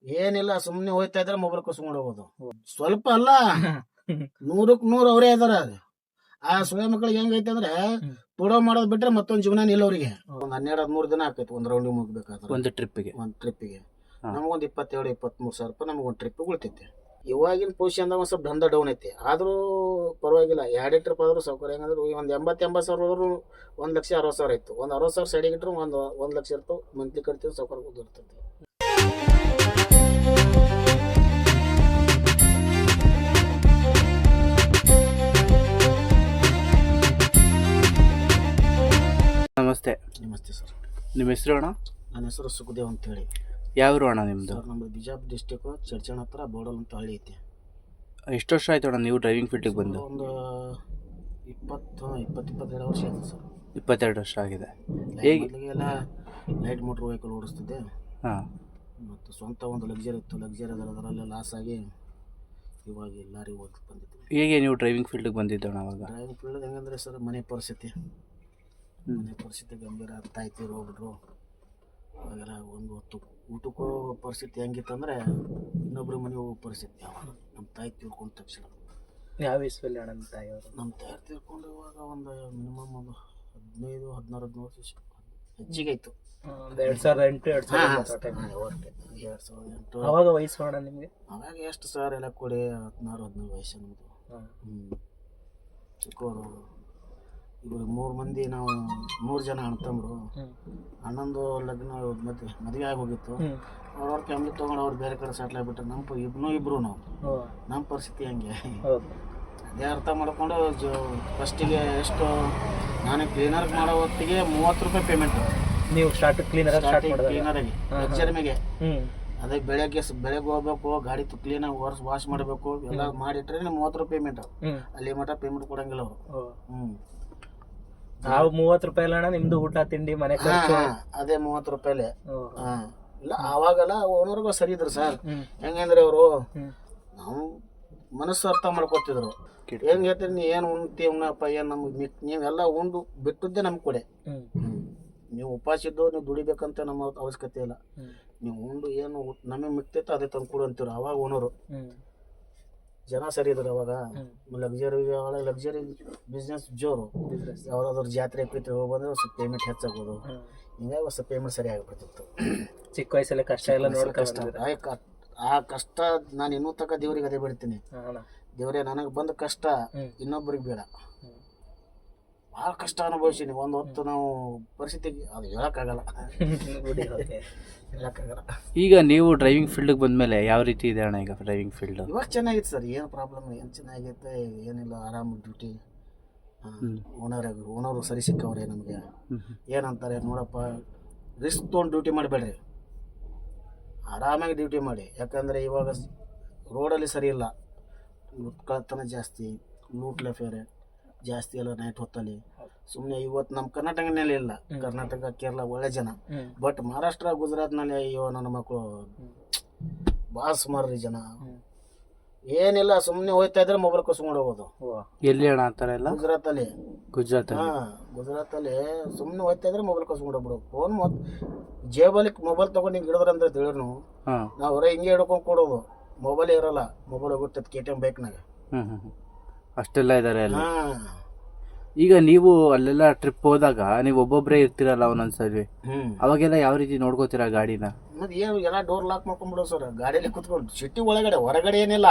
ಏನಿಲ್ಲ, ಸುಮ್ನೆ ಹೋಯ್ತಾ ಇದ್ರೆ ಮೊಬೈಲ್ ಕಸ್ಕೊಂಡು ಹೋಗೋದು. ಸ್ವಲ್ಪ ಅಲ್ಲ, 100ಕ್ಕೆ 100 ಅವರೇ ಇದಾರ. ಆ ಸುಳ್ಳ ಮಕ್ಕಳಿಗೆ ಹೆಂಗೈತೆ ಅಂದ್ರೆ ತುಡೋ ಮಾಡೋದ್ ಬಿಟ್ರೆ ಮತ್ತೊಂದ್ ಜೀವನ ಇಲ್ಲ ಅವ್ರಿಗೆ. ಒಂದ್ 12-13 ದಿನ ಆಕೈತಿ ಒಂದ್ ರೌಂಡಿಗೆ ಮುಗ್ಬೇಕಾದ್ರೆ, ಒಂದು ಟ್ರಿಪ್ಪಿಗೆ. ನಮಗೊಂದ್ 22-23 ಸಾವಿರ ರೂಪಾಯಿ ನಮಗೊಂದ್ ಟ್ರಿಪ್ ಉಳಿತೈತಿ. ಇವಾಗಿನ ಪೊಸಿಷನ್ದಾಗ ಒಂದ್ ಸ್ವಲ್ಪ ದಂಧ ಡೌನ್ ಐತಿ, ಆದ್ರೂ ಪರವಾಗಿಲ್ಲ. 2 ಟ್ರಿಪ್ ಆದ್ರೂ ಸೌಕರ್ಯ. ಹೆಂಗಂದ್ರೆ ಒಂದ್ 80 ಸಾವಿರ ಹೋದ್ರು 1,60,000 ಇತ್ತು. ಒಂದ್ 60,000 ಸೈಡಿಗೆ ಇಟ್ರು 1 ಲಕ್ಷ ಇರ್ತವೆ. ಮಂತ್ಲಿ ಕಟ್ತೀವಿ, ಸೌಕರ್ಯ ಇರ್ತೈತಿ. ನಮಸ್ತೆ. ನಮಸ್ತೆ ಸರ್. ನಿಮ್ಮ ಹೆಸರು ಅಣ್ಣ? ನನ್ನ ಹೆಸರು ಸುಖದೇವ್ ಅಂತ ಹೇಳಿ. ಯಾವ ಅಣ್ಣ ನಿಮ್ಮದು? ಸರ್ ನಮ್ಮದು ಬಿಜಾಪುರ ಡಿಸ್ಟಿಕ್ ಚರ್ಚಣ ಹತ್ರ ಬೋಡಲ್ ಅಂತ ಹಳ್ಳಿ ಐತಿ. ಎಷ್ಟು ವರ್ಷ ಆಯ್ತು ಅಣ್ಣ ನೀವು ಡ್ರೈವಿಂಗ್ ಫೀಲ್ಡಿಗೆ ಬಂದು? ಒಂದು 22 ವರ್ಷ ಆಯ್ತು ಸರ್. 22 ವರ್ಷ ಆಗಿದೆ. ಹೇಗೆ ಎಲ್ಲ ಲೈಟ್ ಮೋಟ್ರ್ ವೆಹಿಕಲ್ ಓಡಿಸ್ತಿದ್ದೆ. ಹಾಂ. ಮತ್ತು ಸ್ವಂತ ಒಂದು ಲಕ್ಸರಿ ಇತ್ತು, ಲಕ್ಸರಿ ಅದರಲ್ಲೇ ಲಾಸ್ ಆಗಿ ಇವಾಗ ಲಾರಿ ಓದಿ ಬಂದಿದ್ದೆ. ಹೇಗೆ ನೀವು ಡ್ರೈವಿಂಗ್ ಫೀಲ್ಡಿಗೆ ಬಂದಿದ್ದಣ್ಣ ಅವಾಗ? ಡ್ರೈವಿಂಗ್ ಫೀಲ್ಡ್ ಹೆಂಗಂದ್ರೆ ಸರ್, ಮನೆ ಪರಿಸ್ಥಿತಿ ಗಂಭೀರ. ತಾಯ್ತಿ ಹೋಗ್ಬಿಟ್ರು. ಅವಾಗೆಲ್ಲ ಒಂದು ಹೊತ್ತು ಊಟಕ್ಕೂ ಪರಿಸ್ಥಿತಿ ಹೆಂಗಿತ್ತಂದ್ರೆ ಇನ್ನೊಬ್ರ ಮನೆ ಹೋಗೋ ಪರಿಸ್ಥಿತಿ. ಯಾವಾಗ ನಮ್ಮ ತಾಯಿ ತೀರ್ಕೊಂಡ ತಕ್ಷಣ. ಯಾವ ವಯಸ್ಸಲ್ಲಿ ಅಣ್ಣ ನಿಮ್ಮ ತಾಯಿಯವರು? ನಮ್ಮ ತಾಯಿ ತೀರ್ಕೊಂಡು ಇವಾಗ ಒಂದು ಮಿನಿಮಮ್ ಒಂದು 15-16 ವರ್ಷ ಹೆಚ್ಚಿಗೆ ಆಯಿತು. 2008 ಅವಾಗ ವಯಸ್ಸು ಅಣ್ಣ ನಿಮಗೆ? ಅವಾಗ ಎಷ್ಟು ಸರ್ ಎಲ್ಲ ಕೊಡಿ 16-17 ವಯಸ್ಸು ನಮ್ಮದು. ಚಿಕ್ಕವರು ಇವರು 3 ಮಂದಿ, ನಾವು 3 ಜನ ಅಣ್ತಂಬರು. ಅಣ್ಣಂದು ಲಗ್ನ ಮದುವೆ ಆಗಿ ಹೋಗಿತ್ತು. ಅವ್ರವ್ರ ಫ್ಯಾಮಿಲಿ ತೊಗೊಂಡು ಅವ್ರು ಬೇರೆ ಕಡೆ ಸೆಟ್ಲ್ ಆಗಿಬಿಟ್ರೆ ಇಬ್ರು ನಾವು ನಮ್ಮ ಪರಿಸ್ಥಿತಿ ಹಂಗೆ. ಅದೇ ಅರ್ಥ ಮಾಡ್ಕೊಂಡು ಫಸ್ಟಿಗೆ ಎಷ್ಟು ನಾನು ಕ್ಲೀನರ್ ಮಾಡೋ ಹೊತ್ತಿಗೆ 30 ರೂಪಾಯಿ ಪೇಮೆಂಟ್. ನೀವು ಕ್ಲೀನರಾಗಿ ಲಕ್ಸರಿಮೆಗೆ. ಅದೇ ಬೆಳಗ್ಗೆ ಹೋಗ್ಬೇಕು, ಗಾಡಿ ಕ್ಲೀನಾಗಿ ವಾಶ್ ಮಾಡಬೇಕು, ಎಲ್ಲ ಮಾಡಿಟ್ರೆ 30 ರೂಪಾಯಿ ಪೇಮೆಂಟ್. ಅಲ್ಲಿ ಮಟ್ಟ ಪೇಮೆಂಟ್ ಕೊಡಂಗಿಲ್ಲ ಅವರು. ನಾವು 30 ರೂಪಾಯಿ ಅಲ್ಲ ನಿಮ್ದು ಊಟ ತಿಂಡಿ ಮನೆ ಖರ್ಚು? ಅದೇ 30 ರೂಪಾಯಿಲೆ. ಇಲ್ಲ ಅವಾಗೆಲ್ಲ ಓನರ್ಗೂ ಸರಿ ಇದ್ರು ಸರ್. ಹೆಂಗಂದ್ರೆ ಅವರು ನಾವು ಮನಸ್ಸು ಅರ್ಥ ಮಾಡ್ಕೊತಿದ್ರು. ಹೆಂಗ್ ಹೇಳ್ತೀರಿ, ನೀ ಏನು ಉಣ್ತಿ ಉಣ್ಣಪ್ಪ, ಏನು ನಮ್ಗೆ ನೀವೆಲ್ಲ ಉಂಡು ಬಿಟ್ಟದ್ದೇ ನಮ್ಗೆ ಕೊಡೆ. ನೀವು ಉಪವಾಸಿದ್ದು ನೀವು ದುಡಿಬೇಕಂತ ನಮ್ಮ ಅವಶ್ಯಕತೆ ಇಲ್ಲ. ನೀವು ಉಂಡು ಏನು ನಮಗೆ ಮಿಕ್ತೈತೆ ಅದೇ ತಂದು ಕೊಡು ಅಂತೀರು ಅವಾಗ ಓನರು. ಜನ ಸರಿ ಇದ್ರು ಅವಾಗ. ಲಕ್ಸರಿ ಬಿಸ್ನೆಸ್ ಜೋರು. ಯಾವ್ದಾದ್ರು ಜಾತ್ರೆ ಪೀತ್ರೆ ಹೋಗಿ ಬಂದ್ರೆ ಸ್ವಲ್ಪ ಪೇಮೆಂಟ್ ಹೆಚ್ಚಾಗೋದು. ಹಿಂಗಾಗಿ ಸ್ವಲ್ಪ ಪೇಮೆಂಟ್ ಸರಿ ಆಗಿಬಿಡ್ತಿತ್ತು. ಚಿಕ್ಕ ವಯಸ್ಸಲ್ಲಿ ಕಷ್ಟ ಎಲ್ಲ ನೋಡಿ ಕಷ್ಟ. ಆ ಕಷ್ಟ ನಾನು ಇನ್ನೂ ತನಕ ದೇವ್ರಿಗೆ ಅದೇ ಬಿಡ್ತೀನಿ. ದೇವ್ರೇ ನನಗೆ ಬಂದ ಕಷ್ಟ ಇನ್ನೊಬ್ಬರಿಗೆ ಬೇಡ. ಭಾಳ ಕಷ್ಟ ಅನುಭವಿಸೀನಿ. ಒಂದು ಹೊತ್ತು ನಾವು ಪರಿಸ್ಥಿತಿಗೆ ಅದು ಹೇಳೋಕ್ಕಾಗಲ್ಲ. ಈಗ ನೀವು ಡ್ರೈವಿಂಗ್ ಫೀಲ್ಡ್ಗೆ ಬಂದಮೇಲೆ ಯಾವ ರೀತಿ ಇದೆ ಅಣ್ಣ ಈಗ ಡ್ರೈವಿಂಗ್ ಫೀಲ್ಡ್? ಇವಾಗ ಚೆನ್ನಾಗಿತ್ತು ಸರ್, ಏನು ಪ್ರಾಬ್ಲಮ್ ಏನು ಚೆನ್ನಾಗೈತೆ, ಏನಿಲ್ಲ. ಆರಾಮ ಡ್ಯೂಟಿ. ಓನರು ಸರಿ ಸಿಕ್ಕವ್ರೆ ನಮಗೆ. ಏನಂತಾರೆ, ನೋಡಪ್ಪ ರಿಸ್ಕ್ ತೊಗೊಂಡು ಡ್ಯೂಟಿ ಮಾಡಬೇಡ್ರಿ, ಆರಾಮಾಗಿ ಡ್ಯೂಟಿ ಮಾಡಿ. ಯಾಕಂದರೆ ಇವಾಗ ರೋಡಲ್ಲಿ ಸರಿ ಇಲ್ಲ, ಕಳ್ತನ ಜಾಸ್ತಿ, ಲೂಟ್ ಲಫೇರೆ ಜಾಸ್ತಿ ಎಲ್ಲ ನೈಟ್ ಹೊತ್ತಲ್ಲಿ. ಸುಮ್ಮನೆ ಇವತ್ತು ನಮ್ಮ ಕರ್ನಾಟಕದಲ್ಲಿ ಇಲ್ಲ, ಕರ್ನಾಟಕ ಕೇರಳ ಒಳ್ಳೆ ಜನ. ಬಟ್ ಮಹಾರಾಷ್ಟ್ರ ಗುಜರಾತ್ನಲ್ಲಿ ಅಯ್ಯೋ ನನ್ನ ಮಕ್ಕಳು ಭಾಳ ಸುಮಾರು ಜನ. ಏನಿಲ್ಲ, ಸುಮ್ಮನೆ ಹೋಯ್ತಾ ಇದ್ರೆ ಮೊಬೈಲ್ ಕಸ್ಕೊಂಡು ಹೋಗೋದು. ಎಲ್ಲಿ ಅಣ್ಣ ಆ ಥರ ಎಲ್ಲ? ಗುಜರಾತಲ್ಲಿ. ಗುಜರಾತಲ್ಲಿ ಸುಮ್ಮನೆ ಹೋಯ್ತಾ ಇದ್ರೆ ಮೊಬೈಲ್ ಕಸ್ಕೊಂಡು ಹೋಗ್ಬಿಡು. ಫೋನ್ ಜೇಬಲ್ಲಿ ಮೊಬೈಲ್ ತೊಗೊಂಡು ಹಿಂಗೆ ಹಿಡಿದ್ರಂದ್ರೆ ತಿಳಿದ್ರು ನಾವು ಹೊರ ಹಿಂಗೆ ಹಿಡ್ಕೊಂಡು ಕೊಡೋದು. ಮೊಬೈಲೇ ಇರಲ್ಲ, ಮೊಬೈಲ್ ಹೋಗುತ್ತೆ KTM ಬೈಕ್ನಾಗ. ಅಷ್ಟೆಲ್ಲ ಇದ್ದಾರೆ ಅಲ್ಲಿ. ಈಗ ನೀವು ಅಲ್ಲೆಲ್ಲ ಟ್ರಿಪ್ ಹೋದಾಗ ನೀವು ಒಬ್ಬೊಬ್ಬರೇ ಇರ್ತೀರಲ್ಲ ಒಂದೊಂದ್ಸರಿ, ಅವಾಗೆಲ್ಲ ಯಾವ ರೀತಿ ನೋಡ್ಕೋತೀರಾ ಗಾಡಿನ? ಮತ್ತೆ ಏನು ಎಲ್ಲ ಡೋರ್ ಲಾಕ್ ಮಾಡ್ಕೊಂಡ್ಬಿಡೋ ಸರ್, ಗಾಡಿಯಲ್ಲಿ ಕುತ್ಕೊಂಡು. ಸಿಟಿ ಒಳಗಡೆ, ಹೊರಗಡೆ ಏನಿಲ್ಲ.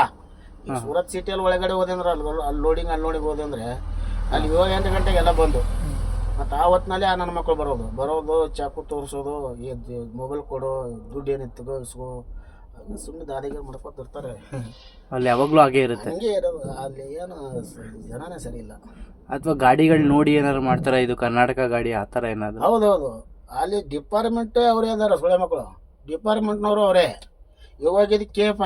ಈ ಸೂರತ್ ಸಿಟಿಯಲ್ಲಿ ಒಳಗಡೆ ಹೋದಂದ್ರೆ ಅಲ್ಲಿ ಲೋಡಿಂಗ್ ಅನ್ಲೋಡಿಂಗ್ ಹೋದಂದ್ರೆ ಅಲ್ಲಿ 7-8 ಗಂಟೆಗೆ ಎಲ್ಲ ಬಂದು. ಮತ್ತು ಆ ಹೊತ್ತಿನಲ್ಲಿ ನನ್ನ ಮಕ್ಕಳು ಬರೋದು ಚಾಕು ತೋರಿಸೋದು, ಮೊಬೈಲ್ ಕೊಡು, ದುಡ್ಡು ಏನಿತ್ತು ಇಸ್ಕೋ, ಸುಮ್ಮನೆ ದಾದಿಗೆ ಮಾಡ್ಕೊತಿರ್ತಾರೆ. ಅಲ್ಲಿ ಯಾವಾಗಲೂ ಹಾಗೆ ಇರುತ್ತೆ. ಹಂಗೆ ಇರೋದು ಅಲ್ಲಿ. ಏನು ಜನನೇ ಸರಿ ಇಲ್ಲ. ಅಥವಾ ಗಾಡಿಗಳು ನೋಡಿ ಏನಾದ್ರು ಮಾಡ್ತಾರ, ಇದು ಕರ್ನಾಟಕ ಗಾಡಿ ಆ ಥರ ಏನಾದ್ರು? ಹೌದೌದು, ಅಲ್ಲಿ ಡಿಪಾರ್ಟ್ಮೆಂಟ್ ಅವರೇ ಅದಾರ, ಸುಳೆ ಮಕ್ಕಳು ಡಿಪಾರ್ಟ್ಮೆಂಟ್ನವರು ಅವರೇ. ಇವಾಗ ಇದು KF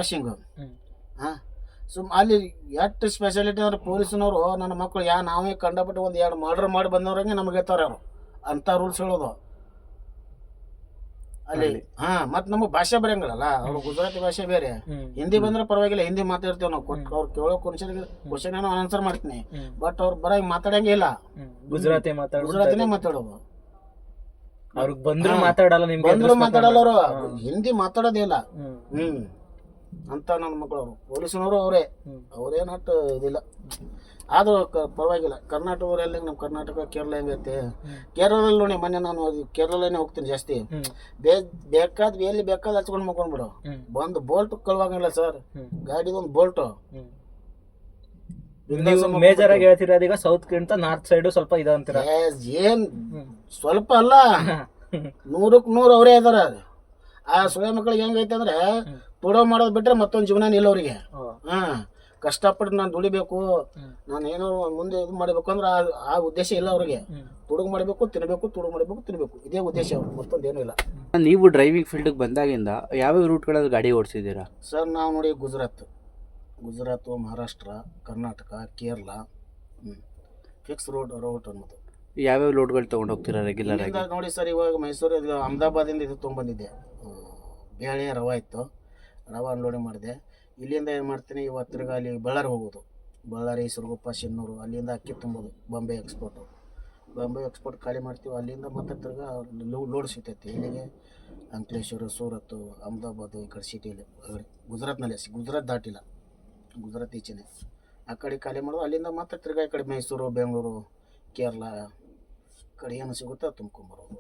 ಅಲ್ಲಿ ಎಷ್ಟು ಸ್ಪೆಷಾಲಿಟಿ ಅಂದ್ರೆ ಪೊಲೀಸ್ನವರು ನನ್ನ ಮಕ್ಕಳು ನಾವೇ ಕಂಡಪಟ್ಟು 1-2 ಮರ್ಡರ್ ಮಾಡಿ ಬಂದವ್ರಂಗೆ ನಮಗೆ ಹೇಳ್ತಾರೆ ಅವರು. ಅಂಥ ರೂಲ್ಸ್ ಹೇಳೋದು ಅಲ್ಲಿ. ಮತ್ತು ನಮಗೆ ಭಾಷೆ ಬರಂಗಿಲ್ಲಲ್ಲ, ಅವ್ರು ಗುಜರಾತಿ ಭಾಷೆ ಬೇರೆ. ಹಿಂದಿ ಬಂದ್ರೆ ಪರವಾಗಿಲ್ಲ, ಹಿಂದಿ ಮಾತಾಡ್ತೇವೆ ನಾವು. ಅವ್ರು ಕೇಳೋ ಕ್ವಶನ್ ಏನೋ ಆನ್ಸರ್ ಮಾಡ್ತೀನಿ. ಬಟ್ ಅವ್ರು ಬರಂಗೆ ಮಾತಾಡಂಗೆ ಇಲ್ಲ, ಗುಜರಾತಿನೇ ಮಾತಾಡೋದು. ಅವ್ರಿಗೆ ಬಂದ್ರು ಮಾತಾಡಲ್ಲ, ನಿಮ್ಗೆ ಬಂದ್ರು ಮಾತಾಡಲ್ಲ ಅವರು, ಹಿಂದಿ ಮಾತಾಡೋದೇ ಇಲ್ಲ. ಅಂತ ನನ್ನ ಮಕ್ಕಳು ಅವರು ಪೊಲೀಸ್ನವರು ಅವ್ರೇನಟ್ಟು ಇದಿಲ್ಲ. ಆದ್ರೂ ಪರವಾಗಿಲ್ಲ. ಕರ್ನಾಟಕದವರೆಲ್ಲ ನಮ್ಮ ಕರ್ನಾಟಕ ಕೇರಳ ಹೆಂಗೈತೆ, ಕೇರಳದಲ್ಲಿ ನೋಡಿ ಮೊನ್ನೆ ನಾನು ಕೇರಳನೇ ಹೋಗ್ತೀನಿ ಜಾಸ್ತಿ. ಬೇಕಾದ್ ಎಲ್ಲಿ ಬೇಕಾದ್ ಹಚ್ಕೊಂಡು ಮಕ್ಕೊಂಡ್ಬಿಡು, ಬಂದು ಬೋಲ್ಟ್ ಕಳ್ವಾಗಲ್ಲ ಸರ್, ಗಾಡಿದೊಂದು ಬೋಲ್ಟು. ಮೇಜರ್ ಆಗಿ ಹೇಳ್ತಿರೋದು ಈಗ ಸೌತ್ ಗಿಂತ ನಾರ್ತ್ ಸೈಡ್ ಸ್ವಲ್ಪ ಇದೆ ಅಂತೀರ. ಏನ್ ಸ್ವಲ್ಪ ಅಲ್ಲ, 100ಕ್ಕೆ 100 ಅವರೇ ಇದಾರ. ಆ ಸುಳ್ಳ ಮಕ್ಕಳಿಗೆ ಹೆಂಗೈತೆ ಅಂದ್ರೆ ತುಡೋ ಮಾಡೋದ್ ಬಿಟ್ರೆ ಮತ್ತೊಂದು ಜೀವನ ಇಲ್ಲ ಅವ್ರಿಗೆ. ಕಷ್ಟಪಟ್ಟು ನಾನು ದುಡಿಬೇಕು, ನಾನು ಏನೋ ಮುಂದೆ ಇದು ಮಾಡಬೇಕು ಅಂದ್ರೆ ಆ ಉದ್ದೇಶ ಇಲ್ಲ ಅವ್ರಿಗೆ. ತುಡುಗು ಮಾಡಬೇಕು, ತಿನ್ನಬೇಕು, ತುಡುಗು ಮಾಡಬೇಕು, ತಿನ್ನಬೇಕು, ಇದೇ ಉದ್ದೇಶ ಅವ್ರಿಗೆ, ಮತ್ತೊಂದು ಏನೂ ಇಲ್ಲ. ನೀವು ಡ್ರೈವಿಂಗ್ ಫೀಲ್ಡ್ಗೆ ಬಂದಾಗಿಂದ ಯಾವ್ಯಾವ ರೂಟ್ಗಳಲ್ಲಿ ಗಾಡಿ ಓಡಿಸಿದ್ದೀರಾ ಸರ್? ನಾವು ನೋಡಿ ಗುಜರಾತ್, ಮಹಾರಾಷ್ಟ್ರ, ಕರ್ನಾಟಕ, ಕೇರಳ, ಫಿಕ್ಸ್ ರೂಟ್ ಅನ್ನೋದು. ಯಾವ್ಯಾವ ಲೋಡ್ಗಳು ತೊಗೊಂಡು ಹೋಗ್ತೀರಾ ರೆಗ್ಯುಲರ್ ಆಗಿ? ನೋಡಿ ಸರ್, ಇವಾಗ ಮೈಸೂರು ಅಹಮದಾಬಾದಿಂದ ಇದು ತೊಗೊಂಬಂದಿದ್ದೆ, ಬೇಳೆ ರವೆ ಇತ್ತು, ರವೆ ಅನ್ಲೋಡಿಂಗ್ ಮಾಡಿದೆ. ಇಲ್ಲಿಂದ ಏನು ಮಾಡ್ತೀನಿ, ಇವತ್ತು ತಿರ್ಗಿ ಅಲ್ಲಿ ಬಳ್ಳಾರಿ ಹೋಗೋದು, ಬಳ್ಳಾರಿ, ಸಿರುಗುಪ್ಪ, ಸಿನ್ನೂರು, ಅಲ್ಲಿಂದ ಅಕ್ಕಿ ತುಂಬೋದು, ಬಾಂಬೆ ಎಕ್ಸ್ಪೋರ್ಟ್ ಖಾಲಿ ಮಾಡ್ತೀವಿ. ಅಲ್ಲಿಂದ ಮತ್ತೆ ತಿರ್ಗಿ ಲೋಡ್ ಸಿಗ್ತೈತಿ ಇಲ್ಲಿಗೆ, ಅಂಕಲೇಶ್ವರ, ಸೂರತ್, ಅಹಮದಾಬಾದ್, ಈ ಕಡೆ ಸಿಟಿಯಲ್ಲಿ ಗುಜರಾತ್ನಲ್ಲೇ, ಗುಜರಾತ್ ದಾಟಿಲ್ಲ, ಗುಜರಾತ್ ಈಚೆನೆ ಆ ಕಡೆ ಖಾಲಿ ಮಾಡೋದು. ಅಲ್ಲಿಂದ ಮತ್ತೆ ತಿರ್ಗಿ ಈ ಕಡೆ ಮೈಸೂರು, ಬೆಂಗಳೂರು, ಕೇರಳ ಕಡೆ ಏನು ಸಿಗುತ್ತೋ ತುಂಬ್ಕೊಂಬರೋದು.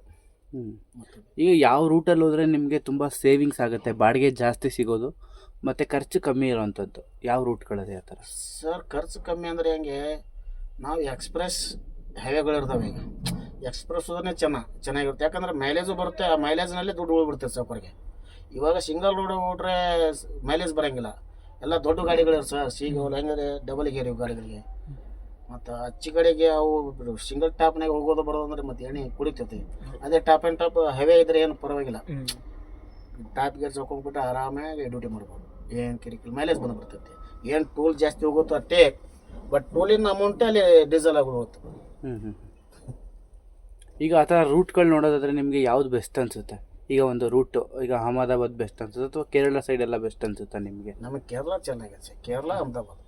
ಈಗ ಯಾವ ರೂಟಲ್ಲಿ ಹೋದರೆ ನಿಮಗೆ ತುಂಬ ಸೇವಿಂಗ್ಸ್ ಆಗುತ್ತೆ, ಬಾಡಿಗೆ ಜಾಸ್ತಿ ಸಿಗೋದು ಮತ್ತು ಖರ್ಚು ಕಮ್ಮಿ ಇರೋವಂಥದ್ದು ಯಾವ ರೂಟ್ಗಳಿದೆ ಆ ಥರ? ಸರ್, ಖರ್ಚು ಕಮ್ಮಿ ಅಂದರೆ ಹೆಂಗೆ, ನಾವು ಎಕ್ಸ್ಪ್ರೆಸ್ ಹೈವೇಗಳಿರ್ತಾವೆ. ಈಗ ಎಕ್ಸ್ಪ್ರೆಸ್ ಹೋದ್ರೆ ಚೆನ್ನಾಗಿರುತ್ತೆ, ಯಾಕಂದ್ರೆ ಮೈಲೇಜು ಬರುತ್ತೆ. ಆ ಮೈಲೇಜ್ನಲ್ಲಿ ದುಡ್ಡು ಉಳ್ಬಿಡ್ತದೆ ಸಾವ್ಕಾರಿಗೆ. ಇವಾಗ ಸಿಂಗಲ್ ರೋಡ್ ಓಡ್ರೆ ಮೈಲೇಜ್ ಬರೋಂಗಿಲ್ಲ, ಎಲ್ಲ ದೊಡ್ಡ ಗಾಡಿಗಳಿರು ಸರ್. ಹೆಂಗಂದ್ರೆ ಡಬಲ್ ಗೇರ್ ಗಾಡಿಗಳಿಗೆ, ಮತ್ತು ಅಚ್ಚಿ ಕಡೆಗೆ ಅವು ಸಿಂಗಲ್ ಟಾಪ್ನಾಗ ಹೋಗೋದು ಬರೋದು ಅಂದರೆ ಮತ್ತೆ ಎಣ್ಣೆ ಕುಡಿತೈತಿ. ಅದೇ ಟಾಪ್ ಆ್ಯಂಡ್ ಟಾಪ್ ಹೈವೇ ಇದ್ರೆ ಏನು ಪರವಾಗಿಲ್ಲ, ಟಾಪ್ ಗೇರ್ ಹಾಕೊಂಡ್ಬಿಟ್ಟು ಆರಾಮಾಗಿ ಡ್ಯೂಟಿ ಮಾಡ್ಬೋದು, ಏನು ಕಿರಿಕಿರಿ, ಮೈಲೇಜ್ ಬಂದುಬಿಡ್ತೈತಿ. ಏನು ಟೂಲ್ ಜಾಸ್ತಿ ಹೋಗುತ್ತೋ ಅಷ್ಟೇ, ಬಟ್ ಟೂಲಿನ ಅಮೌಂಟೇ ಅಲ್ಲಿ ಡೀಸೆಲ್ ಆಗಿ ಹೋಗುತ್ತೆ. ಈಗ ಆ ಥರ ರೂಟ್ಗಳು ನೋಡೋದಾದ್ರೆ ನಿಮಗೆ ಯಾವ್ದು ಬೆಸ್ಟ್ ಅನಿಸುತ್ತೆ? ಈಗ ಒಂದು ರೂಟು, ಈಗ ಅಹಮದಾಬಾದ್ ಬೆಸ್ಟ್ ಅನ್ಸುತ್ತೆ ಅಥವಾ ಕೇರಳ ಸೈಡ್ ಎಲ್ಲ ಬೆಸ್ಟ್ ಅನ್ಸುತ್ತಾ ನಿಮಗೆ? ನಮಗೆ ಕೇರಳ ಚೆನ್ನಾಗಿದೆ ಸರ್, ಕೇರಳ, ಅಹಮದಾಬಾದ್,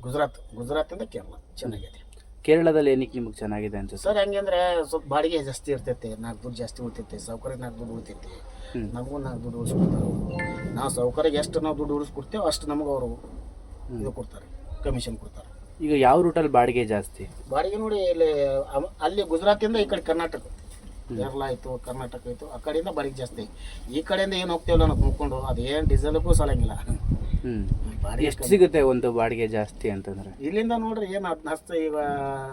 ಗುಜರಾತಿಂದ ಕೇರಳ ಚೆನ್ನಾಗಿದೆ. ಕೇರಳದಲ್ಲಿ ಏನಕ್ಕೆ ನಿಮಗೆ ಚೆನ್ನಾಗಿದೆ ಅನ್ಸುತ್ತೆ ಸರ್? ಹೆಂಗಂದ್ರೆ ಸ್ವಲ್ಪ ಬಾಡಿಗೆ ಜಾಸ್ತಿ ಇರ್ತೈತೆ, 4 ದುಡ್ಡು ಜಾಸ್ತಿ ಉಳಿತೈತೆ, ಸೌಕರ್ಯಕ್ಕೆ 4 ದುಡ್ಡು ಉಳಿತೈತಿ, ನಮಗೂ 4 ದುಡ್ಡು ಉಳಿಸ್ಕೊಡ್ತಾರೆ. ನಾವು ಸೌಕರ್ಯಕ್ಕೆ ಎಷ್ಟು ನಾವು ದುಡ್ಡು ಉಳಿಸ್ಕೊಡ್ತೇವೆ ಅಷ್ಟು ನಮಗೆ ಅವರು ಇದು ಕೊಡ್ತಾರೆ, ಕಮಿಷನ್ ಕೊಡ್ತಾರೆ. ಈಗ ಯಾವ ರೂಟಲ್ಲಿ ಬಾಡಿಗೆ ಜಾಸ್ತಿ? ಬಾಡಿಗೆ ನೋಡಿ ಇಲ್ಲಿ ಅಲ್ಲಿ ಗುಜರಾತಿಂದ ಈ ಕಡೆ ಕರ್ನಾಟಕ, ಕೇರಳ ಆಯಿತು, ಕರ್ನಾಟಕ ಆಯಿತು, ಆ ಕಡೆಯಿಂದ ಬಾಡಿಗೆ ಜಾಸ್ತಿ. ಈ ಕಡೆಯಿಂದ ಏನು ಹೋಗ್ತೇವಲ್ಲ ನಾವು ತುಂಬಿಕೊಂಡು, ಅದೇನು ಡೀಸೆಲ್ಗೂ ಸಾಲಂಗಿಲ್ಲ. ಬಾಡಿಗೆ ಎಷ್ಟು ಸಿಗುತ್ತೆ ಒಂದು ಬಾಡಿಗೆ ಜಾಸ್ತಿ ಅಂತಂದ್ರೆ? ಇಲ್ಲಿಂದ ನೋಡ್ರಿ ಏನು 10 ಈಗ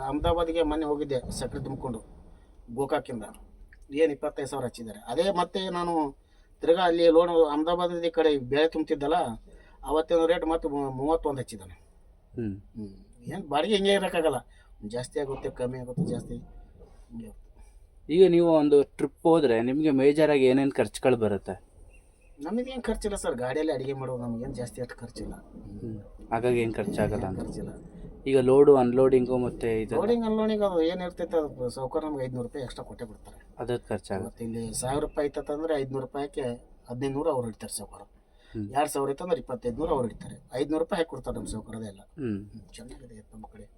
ಅಹಮದಾಬಾದ್ಗೆ ಮೊನ್ನೆ ಹೋಗಿದ್ದೆ ಸಕ್ಕರೆ ತುಂಬಿಕೊಂಡು, ಗೋಕಾಕಿಂದ ಏನು 25,000 ಹಚ್ಚಿದ್ದಾರೆ. ಅದೇ ಮತ್ತೆ ನಾನು ತಿರ್ಗಾ ಅಲ್ಲಿ ಲೋನ್ ಅಹಮದಾಬಾದ್ ಈ ಕಡೆ ಬೇಳೆ ತುಂಬ್ತಿದ್ದಲ್ಲ, ಅವತ್ತಿನ ರೇಟ್ ಮತ್ತೆ 31 ಹಚ್ಚಿದ್ದಾನೆ. ಏನು ಬಾಡಿಗೆ ಹಿಂಗೆ ಇರೋಕ್ಕಾಗಲ್ಲ, ಜಾಸ್ತಿ ಆಗುತ್ತೆ, ಕಮ್ಮಿ ಆಗುತ್ತೆ, ಜಾಸ್ತಿ ಹಿಂಗೆ. ಈಗ ನೀವು ಒಂದು ಟ್ರಿಪ್ ಹೋದರೆ ನಿಮಗೆ ಮೇಜರಾಗಿ ಏನೇನು ಖರ್ಚುಗಳು ಬರುತ್ತೆ? ನಮಗೇನು ಖರ್ಚಿಲ್ಲ ಸರ್, ಗಾಡಿಯಲ್ಲಿ ಅಡುಗೆ ಮಾಡೋದು, ನಮಗೇನು ಜಾಸ್ತಿ ಅಷ್ಟು ಖರ್ಚಿಲ್ಲ. ಹಾಗಾಗಿ ಏನು ಖರ್ಚಾಗಲ್ಲ ಅಂತ? ಖರ್ಚಿಲ್ಲ. ಈಗ ಲೋಡು ಅನ್ಲೋಡಿಂಗು ಮತ್ತು ಇದು ಲೋಡಿಂಗ್ ಅನ್ಲೋಡಿಂಗ್ ಅದು ಏನು ಇರ್ತೈತೆ, ಅದು ಸೌಕರ್ಯ ನಮ್ಗೆ 500 ರೂಪಾಯಿ ಎಕ್ಸ್ಟ್ರಾ ಕೊಟ್ಟೆ ಬಿಡ್ತಾರೆ. ಅದ್ರದ್ದು ಖರ್ಚಾಗುತ್ತೆ. ಇಲ್ಲಿ 1000 ರೂಪಾಯಿ ಐತಂದ್ರೆ 500 ರೂಪಾಯಿಗೆ 1500 ಅವ್ರು ಇಡ್ತಾರೆ ಸೌಕರ್ಯ. 2000 ಐತಂದ್ರೆ 2500 ಅವ್ರು ಇಡ್ತಾರೆ. 500 ರೂಪಾಯಿ ಹಾಕಿ ಕೊಡ್ತಾರೆ ನಮ್ಮ ಸೌಕರ್ಯದೆಲ್ಲ. ಚೆನ್ನಾಗಿದೆ ನಮ್ಮ ಕಡೆ,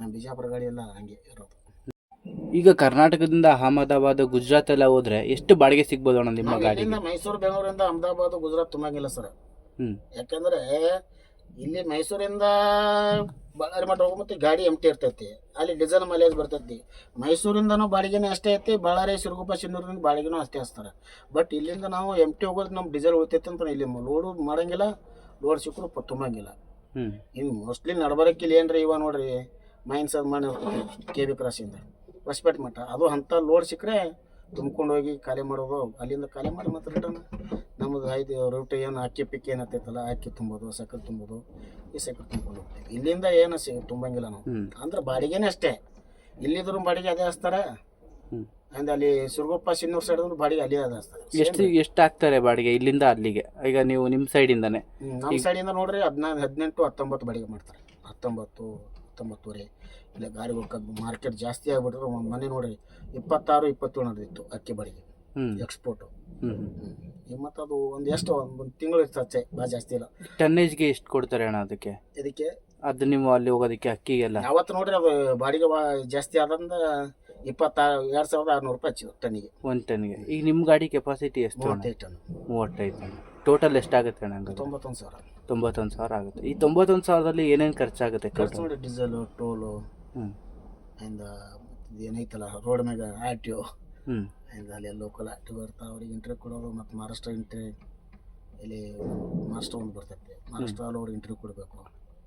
ನಮ್ಮ ಬಿಜಾಪುರ ಗಾಡಿ ಎಲ್ಲ ಹಂಗೆ ಇರೋದು. ಈಗ ಕರ್ನಾಟಕದಿಂದ ಅಹಮದಾಬಾದ್, ಗುಜರಾತ್ ಎಲ್ಲ ಹೋದ್ರೆ ಎಷ್ಟು ಬಾಡಿಗೆ ಸಿಗ್ಬೋದು ಅಣ್ಣ ನಿಮ್ಮ ಗಾಡಿ? ಮೈಸೂರು, ಬೆಂಗಳೂರಿಂದ ಅಹಮದಾಬಾದ್, ಗುಜರಾತ್ ತುಂಬಂಗಿಲ್ಲ ಸರ್. ಯಾಕಂದ್ರೆ ಇಲ್ಲಿ ಮೈಸೂರಿಂದ ಬಳ್ಳಾರಿ ಮಠ ಹೋಗೋ ಮತ್ತೆ ಗಾಡಿ ಎಂಟಿ ಇರ್ತೈತಿ, ಅಲ್ಲಿ ಡೀಸೆಲ್ ಮೈಲೇಜ್ ಬರ್ತೈತಿ. ಮೈಸೂರಿಂದನೂ ಬಾಡಿಗೆನೇ ಅಷ್ಟೇ ಐತಿ, ಬಳ್ಳಾರಿ, ಸಿರುಗುಪ್ಪ, ಸಿನ್ನೂರಿಂದ ಬಾಡಿಗೆನೂ ಅಷ್ಟೇ ಹಚ್ತಾರೆ. ಬಟ್ ಇಲ್ಲಿಂದ ನಾವು ಎಂಟಿ ಹೋಗೋದು ನಮ್ಮ ಡೀಸೆಲ್ ಉಳಿತೈತಿ ಅಂತ ಇಲ್ಲಿ ಲೋಡು ಮಾಡಂಗಿಲ್ಲ, ಲೋಡ್ ಸಿಕ್ಕರು ತುಂಬಂಗಿಲ್ಲ. ಇನ್ನು ಮೋಸ್ಟ್ಲಿ ನಡ್ಬರಕ್ಕೆ ಇಲ್ಲಿ ಏನ್ರಿ ಇವ ನೋಡ್ರಿ ಮೈನ್ಸ್ ಅದು ಮಾಡಿ KB ಕ್ರಾಸಿಂದ ಹೊಸಪೇಟೆ ಮಠ, ಅದು ಅಂಥ ಲೋಡ್ ಸಿಕ್ಕರೆ ತುಂಬ್ಕೊಂಡು ಹೋಗಿ ಖಾಲಿ ಮಾಡೋದು, ಅಲ್ಲಿಂದ ಖಾಲಿ ಮಾಡಿ ಮತ್ತೆ ರಿಟರ್ನ್ ನಮ್ಮದು 5 ರೂಟ್ ಏನು ಅಕ್ಕಿ ಪಿಕ್ಕಿ ಏನಾಗ್ತೈತಲ್ಲ, ಅಕ್ಕಿ ತುಂಬೋದು, ಸಕ್ಕರೆ ತುಂಬೋದು, ಈ ಸಕ್ಕರೆ ತುಂಬ್ಕೊಂಡು ಹೋಗ್ತೀವಿ. ಇಲ್ಲಿಂದ ಏನು ತುಂಬಂಗಿಲ್ಲ ನಾವು, ಅಂದ್ರೆ ಬಾಡಿಗೆನೇ ಅಷ್ಟೇ. ಇಲ್ಲಿದ್ರು ಬಾಡಿಗೆ ಅದೇ ಹಚ್ತಾರೆ, ಅಂದ್ ಅಲ್ಲಿ ಸಿರುಗುಪ್ಪ, ಸಿನ್ನೂರು ಸೈಡ್ ಬಾಡಿಗೆ ಅಲ್ಲಿ ಅದೇ ಹಚ್ತಾರೆ. ಎಷ್ಟು ಹಾಕ್ತಾರೆ ಬಾಡಿಗೆ ಇಲ್ಲಿಂದ ಅಲ್ಲಿಗೆ? ಈಗ ನೀವು ನಿಮ್ಮ ಸೈಡಿಂದಾನೆ? ನಮ್ಮ ಸೈಡಿಂದ ನೋಡ್ರಿ 18, 19 ಬಾಡಿಗೆ ಮಾಡ್ತಾರೆ. 19, 19.5. ಇಲ್ಲ ಗಾಡಿ ಹೋಗೋದು ಮಾರ್ಕೆಟ್ ಜಾಸ್ತಿ ಆಗಿಬಿಟ್ರೆ ಮನೆ ನೋಡ್ರಿ 26, 27 ನಡೆದಿತ್ತು ಅಕ್ಕಿ ಬಾಡಿಗೆ ಎಕ್ಸ್ಪೋರ್ಟು. ಮತ್ತು ಅದು ಒಂದು ತಿಂಗಳು ಇರ್ತದೆ, ಭಾಳ ಜಾಸ್ತಿ ಇಲ್ಲ. ಟನ್ನೇಜ್ಗೆ ಎಷ್ಟು ಕೊಡ್ತಾರೆ ಅಣ್ಣ ಅದಕ್ಕೆ? ಇದಕ್ಕೆ ಅದು ನೀವು ಅಲ್ಲಿ ಹೋಗೋದಕ್ಕೆ ಅಕ್ಕಿಗೆಲ್ಲ ಯಾವತ್ತು ನೋಡ್ರಿ ಅದು ಬಾಡಿಗೆ ಜಾಸ್ತಿ ಆದಂದ 22,600 ರೂಪಾಯಿ ಹಚ್ಚಿದ್ರು ಟನ್ನಿಗೆ. 1 ಟನ್ಗೆ. ಈಗ ನಿಮ್ಮ ಗಾಡಿ ಕೆಪಾಸಿಟಿ ಎಷ್ಟು ಅಣ್ಣ? 35 ಟನ್. 35 ಟನ್. ಟೋಟಲ್ ಎಷ್ಟಾಗುತ್ತೆ ಅಣ್ಣ ಹಂಗಾದ್ರೆ? 91,000. 91,000 ಆಗುತ್ತೆ. ಈ 91,000ದಲ್ಲಿ ಏನೇನು ಖರ್ಚಾಗುತ್ತೆ? ಖರ್ಚು ನೋಡಿ ಡೀಸೆಲು, ಟೋಲು, ಹ್ಞೂ ಆ್ಯಂಡ್ ಏನೈತಲ್ಲ ರೋಡ್ ಮ್ಯಾಗ RTO, ಹ್ಞೂ ಆ್ಯಂಡ್ ಅಲ್ಲಿ ಲೋಕಲ್ RTO ಬರ್ತಾವೆ ಅವ್ರಿಗೆ ಇಂಟ್ರ್ಯೂ ಕೊಡೋದು, ಮತ್ತು ಮಹಾರಾಷ್ಟ್ರ ಇಂಟ್ರ್ಯೂ ಇಲ್ಲಿ ಮಹಾರಾಷ್ಟ್ರ ಒಂದು ಬರ್ತೈತೆ, ಮಹಾರಾಷ್ಟ್ರ ಅವ್ರಿಗೆ ಇಂಟ್ರ್ಯೂ ಕೊಡಬೇಕು.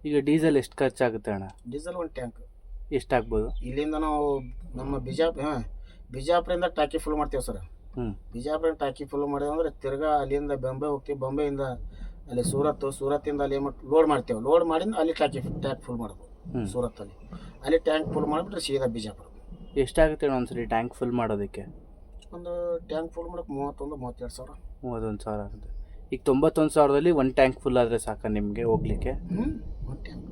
ಈಗ ಡೀಸೆಲ್ ಎಷ್ಟು ಖರ್ಚಾಗುತ್ತೆ ಅಣ್ಣ? ಡೀಸೆಲ್ ಒಂದು ಟ್ಯಾಂಕ್ ಎಷ್ಟಾಗ್ಬೋದು? ಇಲ್ಲಿಂದ ನಾವು ನಮ್ಮ ಬಿಜಾಪುರದಿಂದ ಟಾಕಿ ಫುಲ್ ಮಾಡ್ತೇವೆ ಸರ್. ಹ್ಞೂ ಬಿಜಾಪುರ ಟಾಕಿ ಫುಲ್ ಮಾಡಿದೆ ಅಂದರೆ ತಿರ್ಗಾ ಅಲ್ಲಿಂದ ಬಾಂಬೆ ಹೋಗ್ತೀವಿ, ಬಾಂಬೆಯಿಂದ ಅಲ್ಲಿ ಸೂರತ್ತಿಂದ ಅಲ್ಲಿ ಲೋಡ್ ಮಾಡ್ತೇವೆ. ಲೋಡ್ ಮಾಡಿಂದ ಅಲ್ಲಿ ಟ್ಯಾಂಕ್ ಫುಲ್ ಮಾಡೋದು ಸೂರತ್ತಲ್ಲಿ. ಅಲ್ಲಿ ಟ್ಯಾಂಕ್ ಫುಲ್ ಮಾಡಿಬಿಟ್ರೆ ಸೀದಾ ಬಿಜಾಪುರ. ಎಷ್ಟಾಗುತ್ತೆ ಅಣ್ಣ ಒಂದ್ಸರಿ ಟ್ಯಾಂಕ್ ಫುಲ್ ಮಾಡೋದಕ್ಕೆ? ಒಂದು ಟ್ಯಾಂಕ್ ಫುಲ್ ಮಾಡೋಕೆ 31,000-32 ಸಾವಿರ. 31,000 ಆಗುತ್ತೆ. ಈಗ 91,000ದಲ್ಲಿ ಒಂದು ಟ್ಯಾಂಕ್ ಫುಲ್ ಆದರೆ ಸಾಕ ನಿಮಗೆ ಹೋಗ್ಲಿಕ್ಕೆ? ಒಂದು ಟ್ಯಾಂಕ್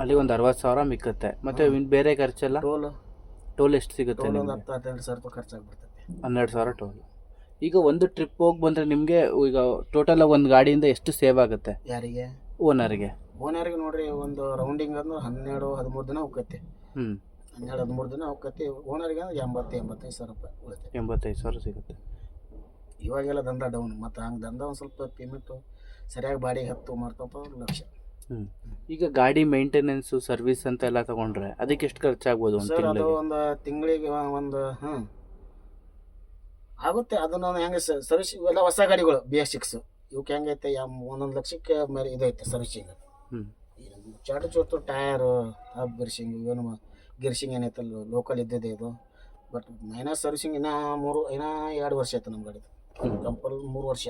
ಅಲ್ಲಿ ಒಂದು 60,000 ಮಿಕ್ಕುತ್ತೆ. ಮತ್ತು ಬೇರೆ ಖರ್ಚೆಲ್ಲ? ಟೋಲ್ ಎಷ್ಟು ಸಿಗುತ್ತೆ? ಒಂದು 10-12 ಸಾವಿರ ರೂಪಾಯಿ ಖರ್ಚಾಗ್ಬಿಡ್ತೈತೆ. 12,000 ಟೋಲ್. ಈಗ ಒಂದು ಟ್ರಿಪ್ ಹೋಗಿ ಬಂದರೆ ನಿಮಗೆ ಈಗ ಟೋಟಲ್ ಒಂದು ಗಾಡಿಯಿಂದ ಎಷ್ಟು ಸೇವ್ ಆಗುತ್ತೆ? ಯಾರಿಗೆ? ಓನರ್ಗೆ ನೋಡ್ರಿ ಒಂದು ರೌಂಡಿಂಗ್ ಅಂದ್ರೆ 12-13 ದಿನ ಹೋಗ್ತೈತಿ. 12-13 ದಿನ ಹೋಗ್ತೈತಿ. ಓನರ್ಗೆ ಅಂದ್ರೆ 80-85 ಸಾವಿರ ರೂಪಾಯಿ ಉಳಿತೈತಿ. 85,000 ಸಿಗುತ್ತೆ. ಇವಾಗೆಲ್ಲ ದಂಧ ಡೌನ್. ಮತ್ತು ಹಂಗೆ ದಂಧ ಒಂದು ಸ್ವಲ್ಪ ಪೇಮೆಂಟು ಸರಿಯಾಗಿ ಬಾಡಿಗೆ ಹತ್ತು ಮಾಡ್ತಪ್ಪ 1 ಲಕ್ಷ. ಈಗ ಗಾಡಿ ಮೇಂಟೆನೆನ್ಸು ಸರ್ವಿಸ್ ಅಂತ ಎಲ್ಲ ತಗೊಂಡ್ರೆ ಅದಕ್ಕೆ ಎಷ್ಟು ಖರ್ಚಾಗ್ಬೋದು? ಸರ್ ಅದು ಒಂದು ತಿಂಗಳಿಗೆ ಒಂದು ಆಗುತ್ತೆ. ಅದನ್ನು ಹೆಂಗೆ ಸರ್ವಿಸ್ ಇವೆಲ್ಲ ಹೊಸ ಗಾಡಿಗಳು BS6 ಇವಕ್ಕೆ ಹೆಂಗೈತೆ 1 ಲಕ್ಷಕ್ಕೆ ಮೇಲೆ ಇದೈತೆ ಸರ್ವಿಸಿಂಗ್. ಚಾಟು ಚೋಟು ಟಯರು, ಹಬ್ ಗಿರ್ಸಿಂಗ್, ಏನು ಗಿರ್ಸಿಂಗ್ ಏನೈತಲ್ಲ ಲೋಕಲ್ ಇದ್ದಿದೆ ಇದು. ಬಟ್ ಮೈನಸ್ ಸರ್ವಿಸಿಂಗ್ ಇನ್ನೂ 2 ವರ್ಷ ಆಯ್ತು ನಮ್ಮ ಗಾಡಿದು. ಕಂಪಲ್ 3 ವರ್ಷ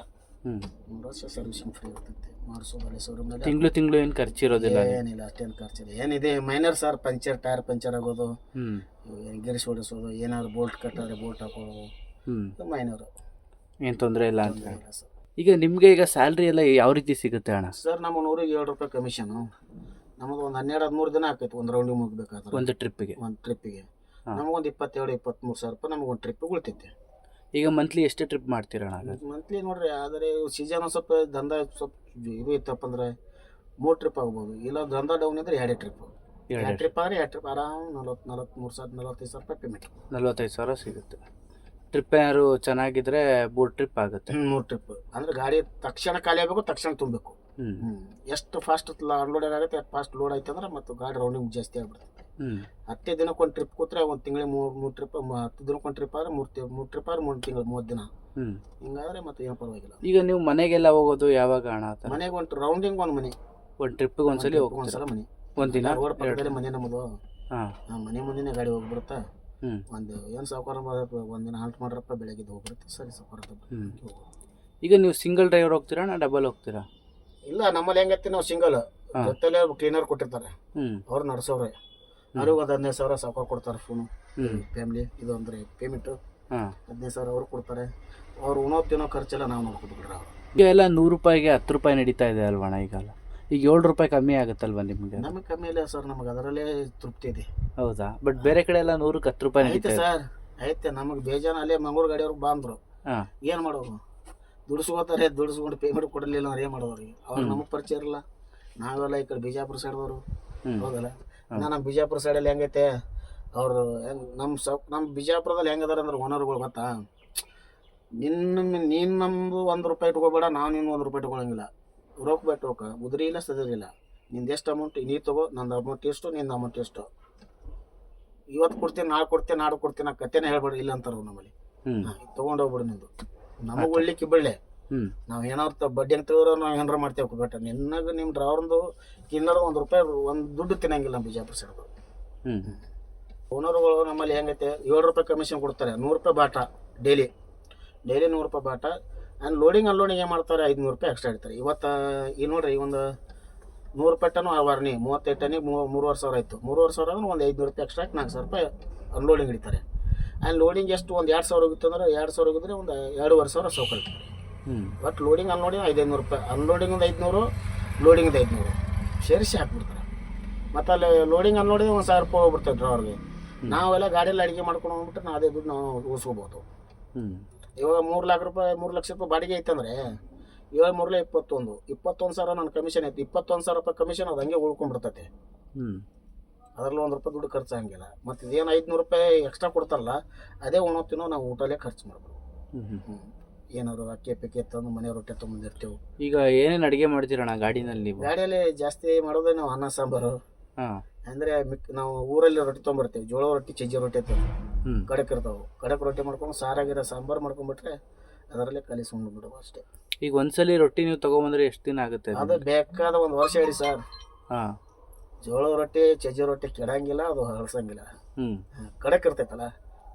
ಸರ್ವಿಸಿಂಗ್ ಫ್ರೀ ಇರ್ತೈತೆ. ಮಾಡಿಸೋದಲ್ಲಿ ಶೋರೂಮ್ನಲ್ಲಿ ತಿಂಗಳು ಏನು ಖರ್ಚಿರೋದಿಲ್ಲ? ಏನಿಲ್ಲ, ಅಷ್ಟೇನು ಖರ್ಚಿಲ್ಲ. ಏನಿದೆ ಮೈನರ್ ಸರ್, ಟೈರ್ ಪಂಚರ್ ಆಗೋದು, ಗಿರಿಸಿ ಹೊಡಿಸೋದು, ಏನಾದ್ರು ಬೋಲ್ಟ್ ಕಟ್ಟಾದ್ರೆ ಬೋಲ್ಟ್ ಹಾಕೋದು, ಮೈನರು. ಏನು ತೊಂದರೆ ಇಲ್ಲ ಅಂತ ಇಲ್ಲ ಸರ್. ಈಗ ನಿಮಗೆ ಈಗ ಸ್ಯಾಲ್ರಿ ಎಲ್ಲ ಯಾವ ರೀತಿ ಸಿಗುತ್ತೆ ಅಣ್ಣ? ಸರ್ ನಮ್ಮ 107 ರೂಪಾಯಿ ಕಮಿಷನು. ನಮ್ಮದು ಒಂದು 12-13 ದಿನ ಆಕೈತೆ ಒಂದು ರೌಂಡಿಗೆ ಮುಗಬೇಕಾದ್ರೆ. ಒಂದು ಟ್ರಿಪ್ಪಿಗೆ ನಮಗೊಂದು 27-23 ಸಾವಿರ ರೂಪಾಯಿ ನಮಗೊಂದು ಟ್ರಿಪ್ಪಿಗೆ ಉಳಿತೈತೆ. ಈಗ ಮಂತ್ಲಿ ಎಷ್ಟು ಟ್ರಿಪ್ ಮಾಡ್ತೀರಣ್ಣ? ಮಂತ್ಲಿ ನೋಡ್ರಿ, ಆದರೆ ಸೀಸನ್ ಒಂದು ಸ್ವಲ್ಪ ದಂಧ ಸ್ವಲ್ಪ ಇದು ಇತ್ತಪ್ಪ ಅಂದ್ರೆ 3 ಟ್ರಿಪ್ ಆಗ್ಬೋದು. ಇಲ್ಲ ದಂಧ ಡೌನ್ ಇದ್ರೆ 2 ಟ್ರಿಪ್. 2 ಟ್ರಿಪ್ ಆದರೆ 2 ಟ್ರಿಪ್ ಆರಾಮ್ 45 ಸಾವಿರ ರೂಪಾಯಿ ಪೇಮೆಂಟ್. 45,000 ಸಿಗುತ್ತೆ. ಟ್ರಿಪ್ ಯಾರು ಚೆನ್ನಾಗಿದ್ರೆ 3 ಟ್ರಿಪ್ ಆಗುತ್ತೆ. 3 ಟ್ರಿಪ್ ಅಂದರೆ ಗಾಡಿ ತಕ್ಷಣ ಖಾಲಿ ಆಗಬೇಕು, ತಕ್ಷಣ ತುಂಬಬೇಕು. ಎಷ್ಟು ಫಾಸ್ಟ್ ಅನ್ಲೋಡ್ ಆಗುತ್ತೆ, ಫಾಸ್ಟ್ ಲೋಡ್ ಆಯ್ತು ಅಂದ್ರೆ ಮತ್ತು ಗಾಡಿ ರೌಂಡಿಂಗ್ ಜಾಸ್ತಿ ಆಗ್ಬಿಡುತ್ತೆ. 10 ದಿನಕ್ಕೆ ಒಂದು ಟ್ರಿಪ್ ಕೂತ್ರೆ ಒಂದು ತಿಂಗಳಿಗೆ 3 ಟ್ರಿಪ್, 10 ದಿನಕ್ಕೆ ಒಂದು ಟ್ರಿಪ್ ಆದರೆ 3 ಟ್ರಿಪ್ ಆದರೆ 3 ತಿಂಗಳು 30 ದಿನ. ಹಿಂಗಾದ್ರೆ ಮತ್ತೆ ಏನು ಪರವಾಗಿಲ್ಲ. ಈಗ ನೀವು ಮನೆಗೆಲ್ಲ ಹೋಗೋದು ಯಾವಾಗ ಅಣ್ಣ? ಮನೆಗೆ ಒಂದು ರೌಂಡಿಂಗ್ ಒಂದು ಮನೆ, ಒಂದು ಟ್ರಿಪ್ಪಿಗೆ ಒಂದ್ಸಲಿ ಮನೆ ಒಂದಿನ ರೋಡ್ ಪಕ್ಕದಲ್ಲಿ ಮನೆ ನಮ್ಮದು. ಮನೆ ಮುಂದಿನ ಗಾಡಿ ಹೋಗ್ಬಿಡುತ್ತಾ. ಒಂದು ಏನು ಸಾವುಕಾರ ಒಂದಿನ ಹಾಲ್ಟ್ ಮಾಡ್ರಪ್ಪ, ಬೆಳಗ್ಗೆ ಹೋಗ್ಬಿಡುತ್ತೆ. ಸರಿ ಸಾವುಕಾರ. ಈಗ ನೀವು ಸಿಂಗಲ್ ಡ್ರೈವರ್ ಹೋಗ್ತೀರಾ ನಾ ಡಬಲ್ ಹೋಗ್ತೀರಾ? ಇಲ್ಲ, ನಮ್ಮಲ್ಲಿ ಹೆಂಗೈತಿ ನಾವು ಸಿಂಗಲ್ ಜೊತೆಲೆ ಕ್ಲೀನರ್ ಕೊಟ್ಟಿರ್ತಾರೆ, ಅವ್ರು ನಡೆಸೋರೆ. ಅವ್ರಿಗೆ ಒಂದು 15 ಸಾವಿರ ಸಾವುಕಾರ ಕೊಡ್ತಾರೆ. ಫೋನು ಫ್ಯಾಮಿಲಿ ಇದು ಅಂದರೆ ಪೇಮೆಂಟು 15 ಸಾವಿರ ಅವ್ರು ಕೊಡ್ತಾರೆ. ಅವ್ರು ತಿನ್ನೋ ಖರ್ಚೆಲ್ಲ ನಾವು ನೋಡ್ಕೊಬಿಟ್ರೆ ಅವರು. ಈಗ ಎಲ್ಲ 100 ರೂಪಾಯಿಗೆ 10 ರೂಪಾಯಿ ನಡೀತಾ ಇದೆ ಅಲ್ವಣ ಈಗಲ್ಲ? ಈಗ 7 ರೂಪಾಯಿ ಕಮ್ಮಿ ಆಗುತ್ತಲ್ವ ನಿಮಗೆ? ನಮಗೆ ಕಮ್ಮಿ ಇಲ್ಲ ಸರ್, ನಮಗೆ ಅದರಲ್ಲೇ ತೃಪ್ತಿ ಇದೆ. ಹೌದಾ? ಬಟ್ ಬೇರೆ ಕಡೆ ಎಲ್ಲ 100ಕ್ಕೆ 10 ರೂಪಾಯಿ ಐತೆ ಸರ್, ಐತೆ. ನಮಗೆ ಬೇಜಾನ ಅಲ್ಲೇ ಮಂಗಳೂರು ಗಾಡಿಯವ್ರಿಗೆ ಬಂದರು. ಏನು ಮಾಡೋದು? ದುಡಿಸ್ಕೋತಾರೆ, ದುಡಿಸ್ಕೊಂಡು ಪೇಮೆಂಟ್ ಕೊಡಲಿಲ್ಲ ಅಂದ್ರೆ ಏನು ಮಾಡೋದ್ರಿಗೆ? ಅವ್ರು ನಮಗೆ ಪರಿಚಯ ಇರಲ್ಲ. ನಾವೆಲ್ಲ ಈ ಕಡೆ ಬಿಜಾಪುರ ಸೈಡ್ದವರು, ಹೌದಲ್ಲ? ನಮ್ಮ ಬಿಜಾಪುರ ಸೈಡಲ್ಲಿ ಹೆಂಗೈತೆ ಅವರು ನಮ್ಮ ಬಿಜಾಪುರದಲ್ಲಿ ಹೆಂಗದಾರ ಅಂದ್ರೆ ಓನರ್ಗಳು ಗೊತ್ತಾ, ನೀನು ನಮ್ಮದು 1 ರೂಪಾಯಿ ಇಟ್ಕೋಬೇಡ, ನಾವು ನೀನು 1 ರೂಪಾಯಿ ಇಟ್ಕೊಳ್ಳೋಂಗಿಲ್ಲ. ರೊಕ್ಕ ಬಿಟ್ಟು ರೊಕ್ಕ ಉದ್ರಿ ಇಲ್ಲ, ಸದಿರಿಲ್ಲ. ನಿಂದು ಎಷ್ಟು ಅಮೌಂಟ್ ನೀ ತಗೋ, ನಂದು ಅಮೌಂಟ್ ಎಷ್ಟು, ನಿಂದು ಅಮೌಂಟ್ ಎಷ್ಟು, ಇವತ್ತು ಕೊಡ್ತೀನಿ, ನಾಳೆ ಕೊಡ್ತೀನಿ, ನಾಡು ಕೊಡ್ತೀನಿ, ನಾ ಕತೆನೇ ಹೇಳ್ಬೇಡಿ ಇಲ್ಲ ಅಂತಾರೆ ನಮ್ಮಲ್ಲಿ. ತೊಗೊಂಡೋಗ್ಬಿಡು ನಿಂದು. ನಮಗೆ ಒಳ್ಳಿಕ್ಕೆ ಬೆಳ್ಳೆ. ನಾವು ಏನಾದ್ರು ಬಡ್ಡಿ ಅಂತ ತಿಳಿದ್ರೆ ನಾವು ಏನಾರು ಮಾಡ್ತೇವೆ. ಬಟ್ ನಿನ್ನಾಗ ನಿಮ್ಮ ಡ್ರೈವರ್ದು ಕಿನ್ನರ 1 ರೂಪಾಯಿ ಒಂದು ದುಡ್ಡು ತಿನ್ನಂಗಿಲ್ಲ ನಮ್ಮ ಬಿಜಾಪುರ ಸೈಡ್. ಓನರ್ಗಳು ನಮ್ಮಲ್ಲಿ ಹೆಂಗೈತೆ 7 ರೂಪಾಯಿ ಕಮಿಷನ್ ಕೊಡ್ತಾರೆ, 100 ರೂಪಾಯಿ ಬಾಟ ಡೈಲಿ 100 ರೂಪಾಯಿ ಬಾಟ. ಆ್ಯಂಡ್ ಲೋಡಿಂಗ್ ಅನ್ಲೋಡಿಂಗ್ ಏನು ಮಾಡ್ತಾರೆ 500 ರೂಪಾಯಿ ಎಕ್ಸ್ಟ್ರಾ ಇಡ್ತಾರೆ. ಇವತ್ತು ಈ ನೋಡ್ರಿ, ಒಂದು 100 ರೂಪಾಯಿ ಟನ್ನು ವಾರ್ನಿ 35 ಟನ್ನಿಗೆ 3,500 ಆಯಿತು. 3,500 ಅಂದ್ರೆ ಒಂದು 500 ರೂಪಾಯಿ ಎಕ್ಸ್ಟ್ರಾ 4,000 ರೂಪಾಯಿ ಅನ್ಲೋಡಿಂಗ್ ಹಿಡಿತಾರೆ. ಆ್ಯಂಡ್ ಲೋಡಿಂಗ್ ಎಷ್ಟು ಒಂದು 2,000 ಹೋಗಿತ್ತು ಅಂದ್ರೆ 2,000 ಹೋಗಿದ್ರೆ ಒಂದು 2,500 ಸೌಕರ್ಯ. ಬಟ್ ಲೋಡಿಂಗ್ ಅನ್ಲೋಡಿಂಗ್ 500 ರೂಪಾಯಿ, ಅನ್ಲೋಡಿಂಗ್ ಒಂದು 500, ಲೋಡಿಂಗ್ 500 ಸೇರಿಸಿ ಹಾಕ್ಬಿಡ್ತಾರೆ. ಮತ್ತು ಅಲ್ಲಿ ಲೋಡಿಂಗ್ ಅನ್ಲೋಡಿಂಗ್ 1,000 ರೂಪಾಯಿ ಹೋಗ್ಬಿಡ್ತಾರೆ ಡ್ರೈವರ್ಗೆ. ನಾವೆಲ್ಲ ಗಾಡಿಯಲ್ಲಿ ಅಡುಗೆ ಮಾಡ್ಕೊಂಡು ಹೋಗ್ಬಿಟ್ರೆ ನಾವು ಅದೇ ದುಡ್ಡು ನಾವು ಉಳಿಸ್ಕೋಬೋದು. ಇವಾಗ 3 ಲಕ್ಷ ರೂಪಾಯಿ ಬಾಡಿಗೆ ಐತಂದರೆ 7 21 ಸಾವಿರ ನನ್ನ ಕಮಿಷನ್ ಐತಿ. 21,000 ರೂಪಾಯಿ ಕಮಿಷನ್ ಅದು ಹಂಗೆ ಉಳ್ಕೊಂಡ್ಬಿಡ್ತೈತೆ. ಅದರಲ್ಲಿ 1 ರೂಪಾಯಿ ದುಡ್ಡು ಖರ್ಚು ಹಂಗಿಲ್ಲ. ಮತ್ತು ಇದೇನು 500 ರೂಪಾಯಿ ಎಕ್ಸ್ಟ್ರಾ ಕೊಡ್ತಾರಲ್ಲ ಅದೇ ಉಣ್ಣೋತಿನೋ ನಾವು ಊಟಲ್ಲೇ ಖರ್ಚು ಮಾಡ್ಬೋದು. ಏನಾದ್ರು ಅಕ್ಕಿ ಪಕ್ಕಿ ತಂದು ಮನೆ ರೊಟ್ಟಿ ತೊಗೊಂಬಂದಿರ್ತೀವಿ. ಈಗ ಏನೇನು ಅಡುಗೆ ಮಾಡ್ತೀರಣ್ಣ ಗಾಡಿನಲ್ಲಿ ನೀವು? ಗಾಡಿಯಲ್ಲಿ ಜಾಸ್ತಿ ಮಾಡೋದೇ ನಾವು ಅನ್ನ ಸಾಂಬಾರು. ಅಂದರೆ ನಾವು ಊರಲ್ಲಿ ರೊಟ್ಟಿ ತೊಗೊಂಬರ್ತೀವಿ, ಜೋಳ ರೊಟ್ಟಿ, ಸಜ್ಜೆ ರೊಟ್ಟಿ ಇರ್ತವೆ, ಕಡಕ್ ಇರ್ತಾವೆ. ಕಡಕ್ ರೊಟ್ಟಿ ಮಾಡ್ಕೊಂಡು ಸಾರಾಗಿರೋ ಸಾಂಬಾರು ಮಾಡ್ಕೊಂಡ್ಬಿಟ್ರೆ ಅದರಲ್ಲೇ ಕಲಿಸಿ ಉಂಡ್ಬಿಡುವ ಅಷ್ಟೇ. ಈಗ ಒಂದ್ಸಲಿ ರೊಟ್ಟಿ ನೀವು ತೊಗೊಂಬಂದ್ರೆ ಎಷ್ಟು ದಿನ ಆಗುತ್ತೆ? ಅದು ಬೇಕಾದ 1 ವರ್ಷ ಹೇಳಿ ಸರ್. ಜೋಳ ರೊಟ್ಟಿ, ಸಜ್ಜೆ ರೊಟ್ಟಿ ಕೆಡಂಗಿಲ್ಲ, ಅದು ಹಳಸಂಗಿಲ್ಲ. ಕಡಕ್ ಇರ್ತೈತಲ್ಲ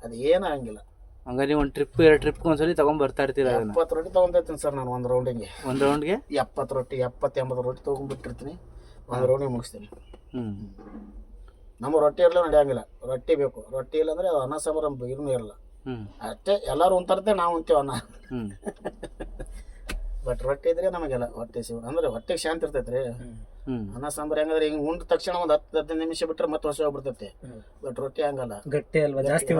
ಅದು ಏನಾಗಂಗಿಲ್ಲ. ಹಂಗಾರೆ ನೀವು 1 ಟ್ರಿಪ್ 2 ಟ್ರಿಪ್ಗೆ ಒಂದ್ಸಲಿ ತೊಗೊಂಡ್ಬರ್ತಾ ಇರ್ತೀರ? 70 ರೊಟ್ಟಿ ತೊಗೊಂಡಿರ್ತೀನಿ ಸರ್ ನಾನು ಒಂದು ರೌಂಡಿಗೆ. ಒಂದು ರೌಂಡ್ಗೆ 70 ರೊಟ್ಟಿ, 70-80 ರೊಟ್ಟಿ ತೊಗೊಂಡ್ಬಿಟ್ಟಿರ್ತೀನಿ, ಒಂದು ರೌಂಡಿಗೆ ಮುಗಿಸ್ತೀನಿ. ನಮ್ಮ ರೊಟ್ಟಿ ಇರಲ್ಲ ನಡೆಯಂಗಿಲ್ಲ, ರೊಟ್ಟಿ ಬೇಕು. ರೊಟ್ಟಿ ಇಲ್ಲಾಂದ್ರೆ ಅದು ಅನ್ನ ಸಾಂಬಾರು ಏನೂ ಇರಲ್ಲ ಅಷ್ಟೇ. ಎಲ್ಲರೂ ಉಂತಾರತ್ತೆ, ನಾವು ಉಂತೀವಿ ಅನ್ನ. ಬಟ್ ರೊಟ್ಟಿ ಇದ್ರೆ ನಮಗೆಲ್ಲ ಹೊಟ್ಟೆ ಸಿಗ ಅಂದ್ರೆ ಹೊಟ್ಟೆಗೆ ಶಾಂತಿ ಇರ್ತೈತೆ ರೀ. ಅನ್ನ ಸಾಂಬಾರು ಹೆಂಗಂದ್ರೆ ಹಿಂಗೆ ಉಂಡ ತಕ್ಷಣ ಒಂದು 10-15 ನಿಮಿಷ ಬಿಟ್ಟರೆ ಮತ್ತೆ ಹೊಸ ಹೋಗ್ಬಿಡ್ತೈತೆ. ಬಟ್ ರೊಟ್ಟಿ ಹಂಗಲ್ಲ, ಗಟ್ಟಿ ಅಲ್ವಾ, ಜಾಸ್ತಿ.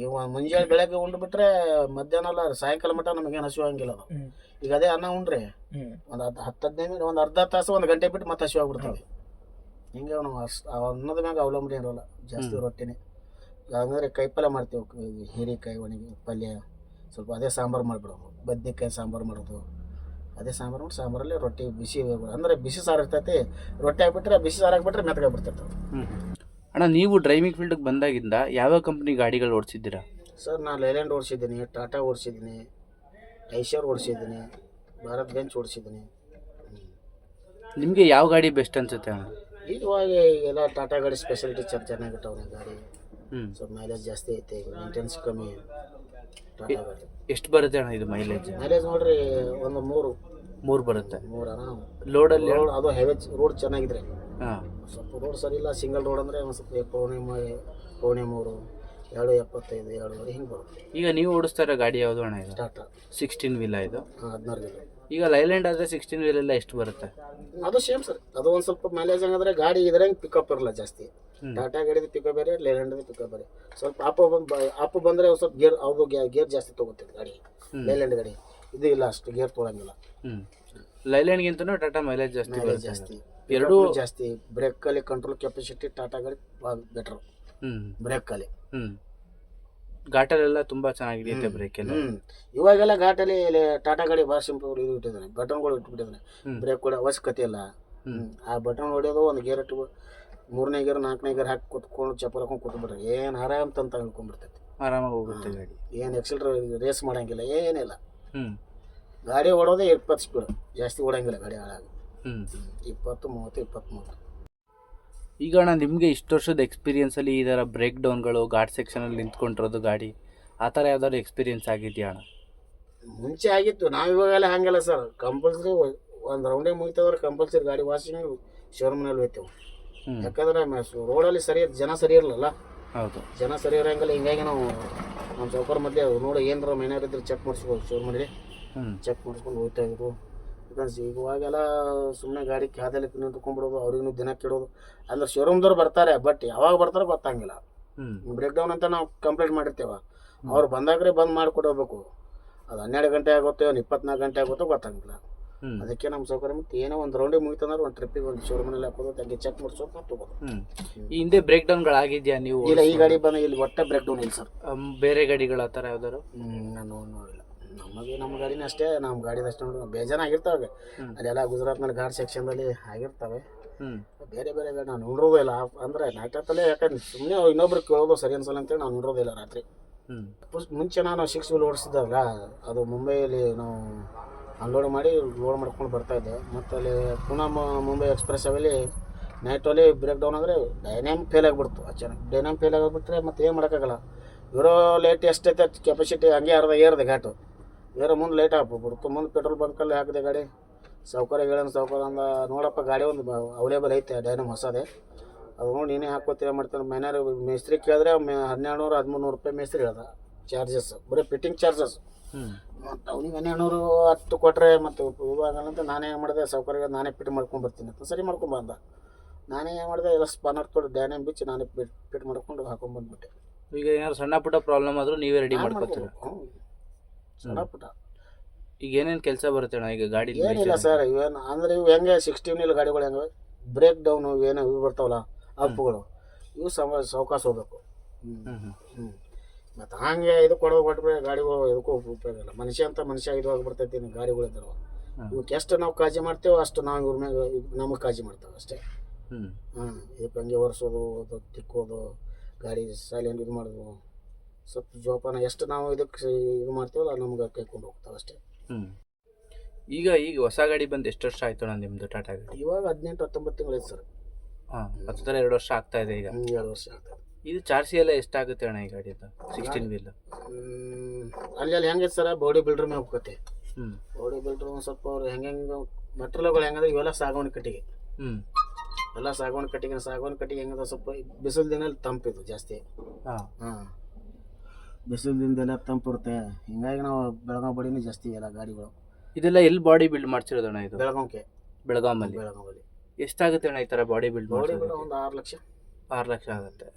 ಈಗ ಮುಂಜಾನೆ ಬೆಳಗ್ಗೆ ಉಂಡು ಬಿಟ್ರೆ ಮಧ್ಯಾಹ್ನ ಅಲ್ಲ ಸಾಯಂಕಾಲ ಮಟ್ಟ ನಮಗೇನು ಹಸಿವು ಹಂಗಿಲ್ಲ ಅದು. ಈಗ ಅದೇ ಅನ್ನ ಉಂಡ್ರೆ ಒಂದು 10-15 ಮಿನಿಟ್, ಒಂದು ಅರ್ಧ ತಾಸು, 1 ಗಂಟೆ ಬಿಟ್ಟು ಮತ್ತೆ ಹಸಿವು ಆಗ್ಬಿಡ್ತದೆ. ಹಿಂಗೆ ನಾವು ಅನ್ನೋದ ಮ್ಯಾಗ ಅವಲಂಬನೆ ಇರೋಲ್ಲ ಜಾಸ್ತಿ ರೊಟ್ಟಿನೇ. ಹಂಗಂದ್ರೆ ಕೈಪಲ್ಯ ಮಾಡ್ತೀವಿ, ಹೀರೆಕಾಯಿ ಒಣಗಿ ಪಲ್ಯ ಸ್ವಲ್ಪ, ಅದೇ ಸಾಂಬಾರು ಮಾಡಿಬಿಡೋದು. ಬದ್ನೆಕಾಯಿ ಸಾಂಬಾರು ಮಾಡೋದು, ಅದೇ ಸಾಂಬಾರು ಮಾಡಿ ಸಾಂಬಾರಲ್ಲಿ ರೊಟ್ಟಿ ಬಿಸಿ ಅಂದರೆ ಬಿಸಿ ಸಾರು ಇರ್ತೈತಿ. ರೊಟ್ಟಿ ಹಾಕ್ಬಿಟ್ರೆ ಬಿಸಿ ಸಾರು ಹಾಕ್ಬಿಟ್ರೆ ಮೆತ್ತಗಾಗ್ಬಿಡ್ತೈತೆ. ಅಣ್ಣ, ನೀವು ಡ್ರೈವಿಂಗ್ ಫೀಲ್ಡ್ಗೆ ಬಂದಾಗಿಂದ ಯಾವ ಕಂಪ್ನಿ ಗಾಡಿಗಳು ಓಡಿಸಿದ್ದೀರಾ? ಸರ್ ನಾನು ಲೈಲ್ಯಾಂಡ್ ಓಡಿಸಿದ್ದೀನಿ, ಟಾಟಾ ಓಡಿಸಿದ್ದೀನಿ, ಐಷರ್ ಓಡಿಸಿದ್ದೀನಿ, ಭಾರತ್ ಬೆಂಚ್ ಓಡಿಸಿದ್ದೀನಿ. ನಿಮಗೆ ಯಾವ ಗಾಡಿ ಬೆಸ್ಟ್ ಅನ್ಸುತ್ತೆ ಅಣ್ಣ? ಇವಾಗ ಎಲ್ಲ ಟಾಟಾ ಗಾಡಿ ಸ್ಪೆಷಾಲಿಟಿ ಚೆನ್ನಾಗಿಟ್ಟವನೇ ಗಾಡಿ. ಸ್ವಲ್ಪ ಮೈಲೇಜ್ ಜಾಸ್ತಿ ಐತೆ, ಮೇಂಟೆನೆನ್ಸ್ ಕಮ್ಮಿ. ಟಾಟಾ ಗಾಡಿ ಎಷ್ಟು ಬರುತ್ತೆ ಅಣ್ಣ ಇದು ಮೈಲೇಜ್? ಮೈಲೇಜ್ ನೋಡ್ರಿ ಒಂದು 3 ಬರುತ್ತೆ. 3 ಆರಾಮ್. ಲೋಡಲ್ಲಿ ಅದು ಹೆವಿ ರೋಡ್ ಚೆನ್ನಾಗಿದ್ರೆ, ಸ್ವಲ್ಪ ರೋಡ್ ಸರಿ ಇಲ್ಲ, ಸಿಂಗಲ್ ರೋಡ್ ಅಂದರೆ ಒಂದು ಸ್ವಲ್ಪ ಪೌಣೆ 3, 2.75, 2.5 ಹಿಂಗೆ ಬರುತ್ತೆ. ಈಗ ನೀವು ಓಡಿಸ್ತಾ ಇರೋ ಗಾಡಿ ಯಾವುದು ಅಣ್ಣ ಇದು? ಟಾಟಾ 16 ವೀಲ್ ಇದು? 16 ವೀಲ್. ಈಗ ಲೈಲ್ಯಾಂಡ್ ಆದರೆ 16 ವೀಲ್ ಎಲ್ಲ ಎಷ್ಟು ಬರುತ್ತೆ? ಅದು ಸೇಮ್ ಸರ್. ಅದು ಒಂದು ಸ್ವಲ್ಪ ಮೈಲೇಜ್ ಹಂಗಂದ್ರೆ ಗಾಡಿ ಇದ್ರಂಗೆ ಪಿಕಪ್ ಇರಲ್ಲ ಜಾಸ್ತಿ. ಟಾಟಾ ಗಾಡಿದು ಪಿಕಪ್ ಬೇರೆ, ಲೈಲ್ಯಾಂಡ್ದು ಪಿಕಪ್ ಬೇರೆ. ಸ್ವಲ್ಪ ಅಪ್ ಬಂದರೆ ಒಂದು ಸ್ವಲ್ಪ ಗೇರ್, ಅದು ಗೇರ್ ಜಾಸ್ತಿ ತೊಗೋತೈತೆ ಗಾಡಿ. ಲೈಲ್ಯಾಂಡ್ ಗಾಡಿ ಇದು ಇಲ್ಲ, ಅಷ್ಟು ಗೇರ್ ತೊಗೊಳಂಗಿಲ್ಲ. ಲೈಲ್ಯಾಂಡ್ಗಿಂತನೂ ಟಾಟಾ ಮೈಲೇಜ್ ಜಾಸ್ತಿ. ಎರಡೂ ಜಾಸ್ತಿ. ಬ್ರೇಕಲ್ಲಿ ಕಂಟ್ರೋಲ್ ಕೆಪಾಸಿಟಿ ಟಾಟಾ ಗಾಡಿ ಬೆಟ್ರು ಬ್ರೇಕಲ್ಲಿ. ಘಾಟಲ್ಲೆಲ್ಲ ತುಂಬ ಚೆನ್ನಾಗಿದೆ ಬ್ರೇಕ್ ಎಲ್ಲ. ಇವಾಗೆಲ್ಲ ಘಾಟಲ್ಲಿ ಟಾಟಾ ಗಾಡಿ ಭಾಳ ಸಿಂಪಲ್ ಇದು ಇಟ್ಟಿದ್ದಾನೆ, ಬಟನ್ಗಳು ಇಟ್ಬಿಟ್ಟಿದ್ದಾನೆ. ಬ್ರೇಕ್ ಕೂಡ ಅವಶ್ಯಕತೆ ಇಲ್ಲ. ಆ ಬಟನ್ ಹೊಡೆಯೋದು, ಒಂದು ಗೇರ್ ಇಟ್ಟು 3ನೇ ಗೇರ್ 4ನೇ ಗೇರ್ ಹಾಕಿ ಕೂತ್ಕೊಂಡು ಚಪ್ಪಲ್ ಹಾಕೊಂಡು ಕೂತ್ಬಿಟ್ರೆ ಏನು ಆರಾಮ್ ತಂತ ಹೇಳ್ಕೊಂಡ್ಬಿಡ್ತೈತಿ, ಆರಾಮಾಗಿ ಹೋಗುತ್ತೆ ಗಾಡಿ. ಏನು ಎಕ್ಸಲ್ಟ್ರ್ ರೇಸ್ ಮಾಡೋಂಗಿಲ್ಲ, ಏನಿಲ್ಲ. ಗಾಡಿ ಓಡೋದೇ 20 ಸ್ಪೀಡ್, ಜಾಸ್ತಿ ಓಡಂಗಿಲ್ಲ ಗಾಡಿ ಹಾಳಾಗಿ. 20, 30, 23. ಈಗ ಅಣ್ಣ, ನಿಮಗೆ ಇಷ್ಟು ವರ್ಷದ ಎಕ್ಸ್ಪೀರಿಯನ್ಸಲ್ಲಿ ಈ ಥರ ಬ್ರೇಕ್ ಡೌನ್ಗಳು, ಘಾಟ್ ಸೆಕ್ಷನಲ್ಲಿ ನಿಂತ್ಕೊಂಡಿರೋದು ಗಾಡಿ, ಆ ಥರ ಯಾವ್ದಾದ್ರು ಎಕ್ಸ್ಪೀರಿಯನ್ಸ್ ಆಗಿದೆಯಾ ಅಣ್ಣ? ಮುಂಚೆ ಆಗಿತ್ತು, ನಾವು ಇವಾಗೆಲ್ಲ ಹಂಗಲ್ಲ ಸರ್. ಕಂಪಲ್ಸರಿ ಒಂದು ರೌಂಡಿಗೆ ಮುಗಿತಂದ್ರೆ ಕಂಪಲ್ಸರಿ ಗಾಡಿ ವಾಷಿಂಗ್ ಶೋರೂಮ್ನಲ್ಲಿ ಹೋಯ್ತೇವೆ. ಯಾಕಂದ್ರೆ ರೋಡಲ್ಲಿ ಜನ ಸರಿ ಇರಲಿಲ್ಲ. ಹೌದು, ಜನ ಸರಿ ಇರೋಂಗಿಲ್ಲ. ಹಿಂಗಾಗಿ ನಾವು ನಮ್ಮ ಚೌಕರ್ ಮಧ್ಯೆ ನೋಡಿ ಏನಾರ ಮೈನಾರ್ ಇದ್ರೆ ಚೆಕ್ ಮಾಡಿಸ್ಬೋದು, ಶೋರೂಮಲ್ಲಿ ಚೆಕ್ ಮಾಡಿಸ್ಕೊಂಡು ಹೋಗ್ತಾ ಇದ್ರು. ಯಾಕಂದ್ರೆ ಇವಾಗೆಲ್ಲ ಸುಮ್ಮನೆ ಗಾಡಿ ಕ್ಯಾದಲ್ಲಿ ನಿಂತ್ಕೊಂಡ್ಬಿಡೋದು, ಅವ್ರಿಗೂ ದಿನ ಕೆಡೋದು. ಅಂದ್ರೆ ಶೋರೂಮ್ದವ್ರು ಬರ್ತಾರೆ, ಬಟ್ ಯಾವಾಗ ಬರ್ತಾರೆ ಗೊತ್ತಾಗಿಲ್ಲ. ಬ್ರೇಕ್ ಡೌನ್ ಅಂತ ನಾವು ಕಂಪ್ಲೇಂಟ್ ಮಾಡಿರ್ತೇವೆ, ಅವ್ರು ಬಂದಾಗ್ರೆ ಬಂದ್ ಮಾಡಿಕೊಡಬೇಕು. ಅದು 12 ಗಂಟೆ ಆಗುತ್ತೋ 24 ಗಂಟೆ ಆಗುತ್ತೋ ಗೊತ್ತಾಗಿಲ್ಲ. ಅದಕ್ಕೆ ನಮ್ಮ ಸೌಕರ್ಯ ಮತ್ತು ಏನೋ ಒಂದು ರೌಂಡಿಗೆ ಮುಗಿತಂದ್ರೆ ಒಂದು ಟ್ರಿಪ್ಪಿಗೆ ಒಂದು ಶೋರೂಮಲ್ಲಿ ಹಾಕೋದು, ಹಂಗೆ ಚೆಕ್ ಮಾಡಿಸೋದು ನಾವು ತಗೋದು. ಈ ಹಿಂದೆ ಬ್ರೇಕ್ ಡೌನ್ಗಳಾಗಿದೆಯಾ ನೀವು? ಇಲ್ಲ, ಈ ಗಾಡಿ ಬಂದ ಇಲ್ಲಿ ಒಟ್ಟೆ ಬ್ರೇಕ್ ಡೌನ್ ಇಲ್ಲ ಸರ್. ಬೇರೆ ಗಾಡಿಗಳ ಆ ಥರ ಯಾವ್ದಾರು? ನಾನು ನೋಡಿಲ್ಲ. ನಮ್ಮ ಗಾಡಿನೇ ಅಷ್ಟೇ, ನಮ್ಮ ಗಾಡಿದ ಅಷ್ಟೇ ನೋಡಿ ಬೇಜಾನಾಗಿರ್ತಾವೆ. ಅದೆಲ್ಲ ಗುಜರಾತ್ನಲ್ಲಿ ಘಾಟ್ ಸೆಕ್ಷನ್ದಲ್ಲಿ ಆಗಿರ್ತವೆ. ಬೇರೆ ಬೇರೆ ಗಾಡಿ ನಾವು ನೋಡೋದೇ ಇಲ್ಲ. ಅಂದರೆ ನಾಟಕದಲ್ಲೇ ಯಾಕಂದ್ರೆ ಸುಮ್ಮನೆ ಇನ್ನೊಬ್ರು ಕೇಳೋದು ಸರಿ ಅನ್ಸಲ್ಲ ಅಂತೇಳಿ ನಾವು ನೋಡೋದಿಲ್ಲ ರಾತ್ರಿ. ಮುಂಚೆ ನಾನು 6 ವೀಲ್ ಓಡಿಸಿದ್ದಾಗಲ್ಲ, ಅದು ಮುಂಬೈಯಲ್ಲಿ ನಾವು ಅನ್ಲೋಡ್ ಮಾಡಿ ಲೋಡ್ ಮಾಡ್ಕೊಂಡು ಬರ್ತಾಯಿದ್ದೆ. ಮತ್ತು ಅಲ್ಲಿ ಪುನಃ ಮುಂಬೈ ಎಕ್ಸ್ಪ್ರೆಸ್ ಅವಲ್ಲಿ ನೈಟಲ್ಲಿ ಬ್ರೇಕ್ ಡೌನ್ ಅಂದರೆ ಡೈನಾಮ್ ಫೇಲ್ ಆಗಿಬಿಡ್ತು. ಅಚಾನಕ್ ಡೈನಾಮ್ ಫೇಲ್ ಆಗಿಬಿಟ್ರೆ ಮತ್ತೆ ಏನು ಮಾಡೋಕ್ಕಾಗಲ್ಲ. ಇರೋ ಲೈಟ್ ಎಷ್ಟೈತೆ ಕೆಪಾಸಿಟಿ ಹಂಗೆ ಏರಿದೆ ಘಾಟು. ಬೇರೆ ಮುಂದೆ ಲೈಟ್ ಹಾಕ್ಬಿಡ್ತು. ಮುಂದೆ ಪೆಟ್ರೋಲ್ ಬಂಕಲ್ಲಿ ಹಾಕಿದೆ ಗಾಡಿ. ಸಾವ್ಕಾರಿಗೆ ಹೇಳೋಣ, ಸಾವ್ಕಾರ ಅಂದ ನೋಡಪ್ಪ ಗಾಡಿ ಒಂದು ಅವೈಲೇಬಲ್ ಐತೆ ಡೈನಾಮ್ ಹೊಸದೇ, ಅದು ನೋಡಿ ನೀನೇ ಹಾಕೋತೀರ ಮಾಡ್ತಾನೆ. ಮೈನಾರು ಮೇಸ್ತ್ರಿ ಕೇಳಿದ್ರೆ 1200-1300 ರೂಪಾಯಿ ಮೇಸ್ತ್ರಿ ಹೇಳ್ದ ಚಾರ್ಜಸ್, ಬರೀ ಫಿಟ್ಟಿಂಗ್ ಚಾರ್ಜಸ್. ಮತ್ತು ಅವ್ನಿಗೆ 1210 ಕೊಟ್ಟರೆ ಮತ್ತು ಇವಾಗಂತ ನಾನೇ ಏನು ಮಾಡಿದೆ, ಸಾವ್ಕಾರಿಗೆ ನಾನೇ ಫಿಟ್ ಮಾಡ್ಕೊಂಡು ಬರ್ತೀನಿ ಅಂತ ಸರಿ ಮಾಡ್ಕೊಂಡು ಬಂದ. ನಾನೇ ಏನು ಮಾಡಿದೆ, ಎಲ್ಲ ಸ್ಪಾನರ್ ತೊಗೊಂಡು ಡೈನಾಮ್ ಬಿಚ್ಚಿ ನಾನೇ ಫಿಟ್ ಮಾಡ್ಕೊಂಡು ಹಾಕೊಂಡು ಬಂದುಬಿಟ್ಟೆ. ಈಗ ಏನಾದ್ರು ಸಣ್ಣ ಪುಟ್ಟ ಪ್ರಾಬ್ಲಮ್ ಆದರೂ ನೀವೇ ರೆಡಿ ಮಾಡ್ಕೊತೀರ? ಸಣ್ಣ ಪುಟ್ಟ. ಈಗ ಏನೇನು ಕೆಲಸ ಬರುತ್ತೆ ಅಣ್ಣ ಈಗ ಗಾಡಿ? ಏನಿಲ್ಲ ಸರ್, ಇವೇನು ಅಂದರೆ ಇವು ಹೆಂಗೆ 16 ವೀಲ್ ಗಾಡಿಗಳು ಹೆಂಗೆ ಬ್ರೇಕ್ ಡೌನು ಏನು ಇವು ಬರ್ತಾವಲ್ಲ ಅಪ್ಪುಗಳು ಇವು ಸಾವಕಾಶ ಹೋಗ್ಬೇಕು. ಹ್ಞೂ ಮತ್ತು ಹಂಗೆ ಇದು ಕೊಟ್ಬಿಟ್ರೆ ಗಾಡಿಗಳು ಇದಕ್ಕೂ ಉಪಯೋಗ ಇಲ್ಲ. ಮನುಷ್ಯ ಅಂತ ಮನುಷ್ಯ ಇದು ಆಗಿಬಿಡ್ತೈತಿ. ಗಾಡಿಗಳು ಇದ್ದಾವೆ ಇವಕ್ಕೆ ಎಷ್ಟು ನಾವು ಕಾಳಜಿ ಮಾಡ್ತೇವೆ ಅಷ್ಟು ನಾವು ಇವ್ರ ಮ್ಯಾಗ ನಮಗೆ ಕಾಳಜಿ ಮಾಡ್ತೇವೆ ಅಷ್ಟೇ. ಇದಕ್ಕೆ ಹಂಗೆ ಒರೆಸೋದು, ಅದು ತಿಕ್ಕೋದು, ಗಾಡಿ ಸೈಲೆಂಟ್ ಇದು ಮಾಡೋದು, ಸ್ವಲ್ಪ ಜೋಪಾನ ಎಷ್ಟು ನಾವು ಇದಕ್ಕೆ ಇದು ಮಾಡ್ತೇವಲ್ಲ ನಮ್ಗೆ ಕೈಕೊಂಡು ಹೋಗ್ತಾವೆ ಅಷ್ಟೇ. ಈಗ ಹೊಸ ಗಾಡಿ ಬಂದು ಎಷ್ಟು ವರ್ಷ ಆಯ್ತು ಅಣ್ಣ ನಿಮ್ಮದು ಟಾಟಾ ಗಾಡಿ? ಇವಾಗ 18-19 ತಿಂಗಳೈತೆ ಸರ್. ಹತ್ತತ್ರ 2 ವರ್ಷ ಆಗ್ತಾ ಇದೆ ಈಗ. 2 ವರ್ಷ ಆಗ್ತದೆ. ಇದು ಚಾರ್ಜಿ ಎಲ್ಲ ಎಷ್ಟಾಗುತ್ತೆ ಅಣ್ಣ ಈ ಗಾಡಿದು 16 ವೀಲ್? ಅಲ್ಲಿ ಹೆಂಗೈತೆ ಸರ್, ಬಾಡಿ ಬಿಲ್ಡ್ರ್ ಮೇಲೆ ಹೋಗ್ತೈತೆ. ಬಾಡಿ ಬಿಲ್ಡ್ರ್ ಒಂದು ಸ್ವಲ್ಪ ಅವ್ರು ಹೆಂಗೆ ಮೆಟ್ರೋಲ್ಗಳು ಹೆಂಗಂದ್ರೆ ಇವೆಲ್ಲ ಸಾಗವಾಣಿ ಕಟ್ಟಿಗೆ. ಎಲ್ಲ ಸಾಗವಾಣಿ ಕಟ್ಟಿಗೆ ಹೆಂಗಂದ್ರೆ ಸ್ವಲ್ಪ ಬಿಸಿಲು ದಿನಲ್ಲಿ ತಂಪಿದು ಜಾಸ್ತಿ. ಬಿಸಿಲು ದಿನದೆಲ್ಲ ತಂಪಿರುತ್ತೆ. ಹಿಂಗಾಗಿ ನಾವು ಬೆಳಗಾವಿ ಬಡಿನೂ ಜಾಸ್ತಿ ಎಲ್ಲ ಗಾಡಿಗಳು. ಇದೆಲ್ಲ ಎಲ್ಲಿ ಬಾಡಿ ಬಿಲ್ಡ್ ಮಾಡ್ಸಿರೋದಣ್ಣ ಇದು? ಬೆಳಗಾಮಲ್ಲಿ. ಎಷ್ಟಾಗುತ್ತೆ ಅಣ್ಣ ಈ ಥರ ಬಾಡಿ ಬಿಲ್ಡ್? ಬಾಡಿ ಬಿಲ್ಡ್ ಒಂದು 6 ಲಕ್ಷ. 6 ಲಕ್ಷ ಆಗುತ್ತೆ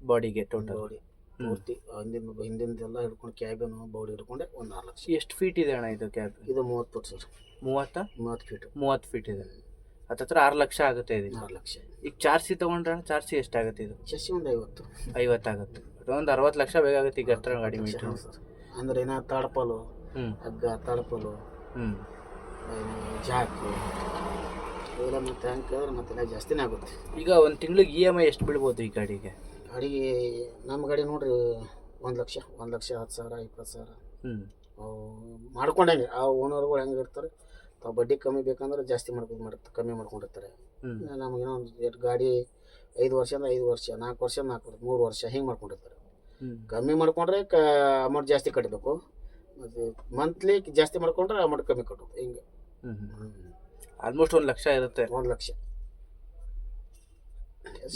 ಬಾಡಿಗೆ ಟೋಟಲ್? ಬಾಡಿ ಪೂರ್ತಿ ಹಿಂದಿಂದೆಲ್ಲ ಹಿಡ್ಕೊಂಡು ಕ್ಯಾಬಿನ್ ಬಾಡಿ ಹಿಡ್ಕೊಂಡೆ ಒಂದು 6 ಲಕ್ಷ. ಎಷ್ಟು ಫೀಟ್ ಇದೆ ಅಣ್ಣ ಇದು ಕ್ಯಾಬ್? ಇದು 30 ಫೀಟ್ ಸರ್. 30 ಫೀಟ್. 30 ಫೀಟ್ ಇದೆ. ಹತ್ತತ್ರ 6 ಲಕ್ಷ ಆಗುತ್ತೆ ಇದು. 6 ಲಕ್ಷ. ಈಗ ಚಾರ್ಜಿ ತೊಗೊಂಡ್ರೆ ಚಾರ್ಜಿ ಎಷ್ಟಾಗುತ್ತೆ ಇದು? ಚಸ್ಸಿ ಒಂದು 50 ಆಗುತ್ತೆ. ಒಂದು 60 ಲಕ್ಷ ಬೇಕಾಗುತ್ತೆ ಈಗ ಹತ್ರ ಗಾಡಿ ಮೀಟ್ರ್ ಸರ್. ಅಂದ್ರೆ ಏನೋ ತಾಡ್ಪಲು, ಹಗ್ಗ, ತಾಡ್ಪಲು, ಜಾಕು ಇವೆಲ್ಲ ಮತ್ತೆ ಹಂಗೆ ಕೇಳಿದ್ರೆ ಮತ್ತೆಲ್ಲ ಜಾಸ್ತಿನೇ ಆಗುತ್ತೆ. ಈಗ ಒಂದು ತಿಂಗಳಿಗೆ EMI ಎಷ್ಟು ಬೀಳ್ಬೋದು ಈ ಗಾಡಿಗೆ? ಗಾಡಿಗೆ ನಮ್ಮ ಗಾಡಿ ನೋಡ್ರಿ 1 ಲಕ್ಷ, 10,000, 20,000. ಅವು ಮಾಡ್ಕೊಂಡಂಗೆ ಆ ಓನರ್ಗಳು ಹೆಂಗೆ ಇರ್ತಾರೆ, ತಾವು ಬಡ್ಡಿ ಕಮ್ಮಿ ಬೇಕಂದ್ರೆ ಜಾಸ್ತಿ ಕಮ್ಮಿ ಮಾಡ್ಕೊಂಡಿರ್ತಾರೆ. ನಮಗೇನೋ ಒಂದು ಗಾಡಿ 5 ವರ್ಷದಿಂದ 5 ವರ್ಷ, 4 ವರ್ಷ 4 ವರ್ಷ, 3 ವರ್ಷ ಹಿಂಗೆ ಮಾಡ್ಕೊಂಡಿರ್ತಾರೆ. ಕಮ್ಮಿ ಮಾಡ್ಕೊಂಡ್ರೆ ಅಮೌಂಟ್ ಜಾಸ್ತಿ ಕಟ್ಟಬೇಕು, ಮತ್ತು ಮಂತ್ಲಿ ಜಾಸ್ತಿ ಮಾಡ್ಕೊಂಡ್ರೆ ಅಮೌಂಟ್ ಕಮ್ಮಿ ಕಟ್ಟೋದು ಹಿಂಗೆ. ಆಲ್ಮೋಸ್ಟ್ 1 ಲಕ್ಷ ಇರುತ್ತೆ. 1 ಲಕ್ಷ.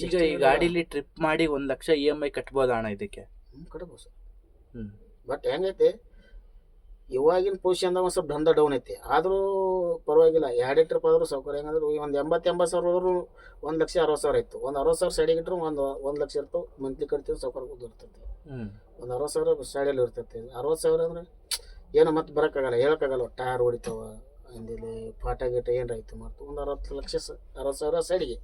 ಈಗ ಈ ಗಾಡೀಲಿ ಟ್ರಿಪ್ ಮಾಡಿ 1 ಲಕ್ಷ EMI ಕಟ್ಬೋದ ಅಣ್ಣ ಇದಕ್ಕೆ? ಕಟ್ಬೋದು ಸರ್. ಬಟ್ ಹೆಂಗೈತೆ ಇವಾಗಿನ ಪೊಸಿಷನ್ದಾಗ ಒಂದು ಸ್ವಲ್ಪ ದಂಧ ಡೌನ್ ಐತಿ. ಆದರೂ ಪರವಾಗಿಲ್ಲ, 2 ಟ್ರಿಪ್ ಆದರೂ ಸೌಕರ್ಯ. ಹೆಂಗಂದ್ರೆ ಒಂದು 80 ಸಾವಿರ ಹೋದ್ರು 1,60,000 ಇತ್ತು. ಒಂದು 60,000 ಸೈಡಿಗೆ ಇಟ್ಟರು 1 ಲಕ್ಷ ಇರ್ತವೆ. ಮಂತ್ಲಿ ಕಟ್ತೀವಿ, ಸೌಕರ್ಯ ಇರ್ತೈತಿ. ಒಂದು 60,000 ಸೈಡಲ್ಲಿ ಇರ್ತೈತಿ. 60,000 ಅಂದರೆ ಏನೋ ಮತ್ತೆ ಬರೋಕ್ಕಾಗಲ್ಲ, ಹೇಳೋಕ್ಕಾಗಲ್ಲ. ಟೈರ್ ಹೊಡಿತಾವ, ಅಂದಿಲ್ಲಿ ಪಾಠ ಗೀಟ ಏನಾರ ಆಯ್ತು ಮಾಡ್ತು. ಒಂದು 60 ಲಕ್ಷ 60,000 ಸೈಡಿಗೆ.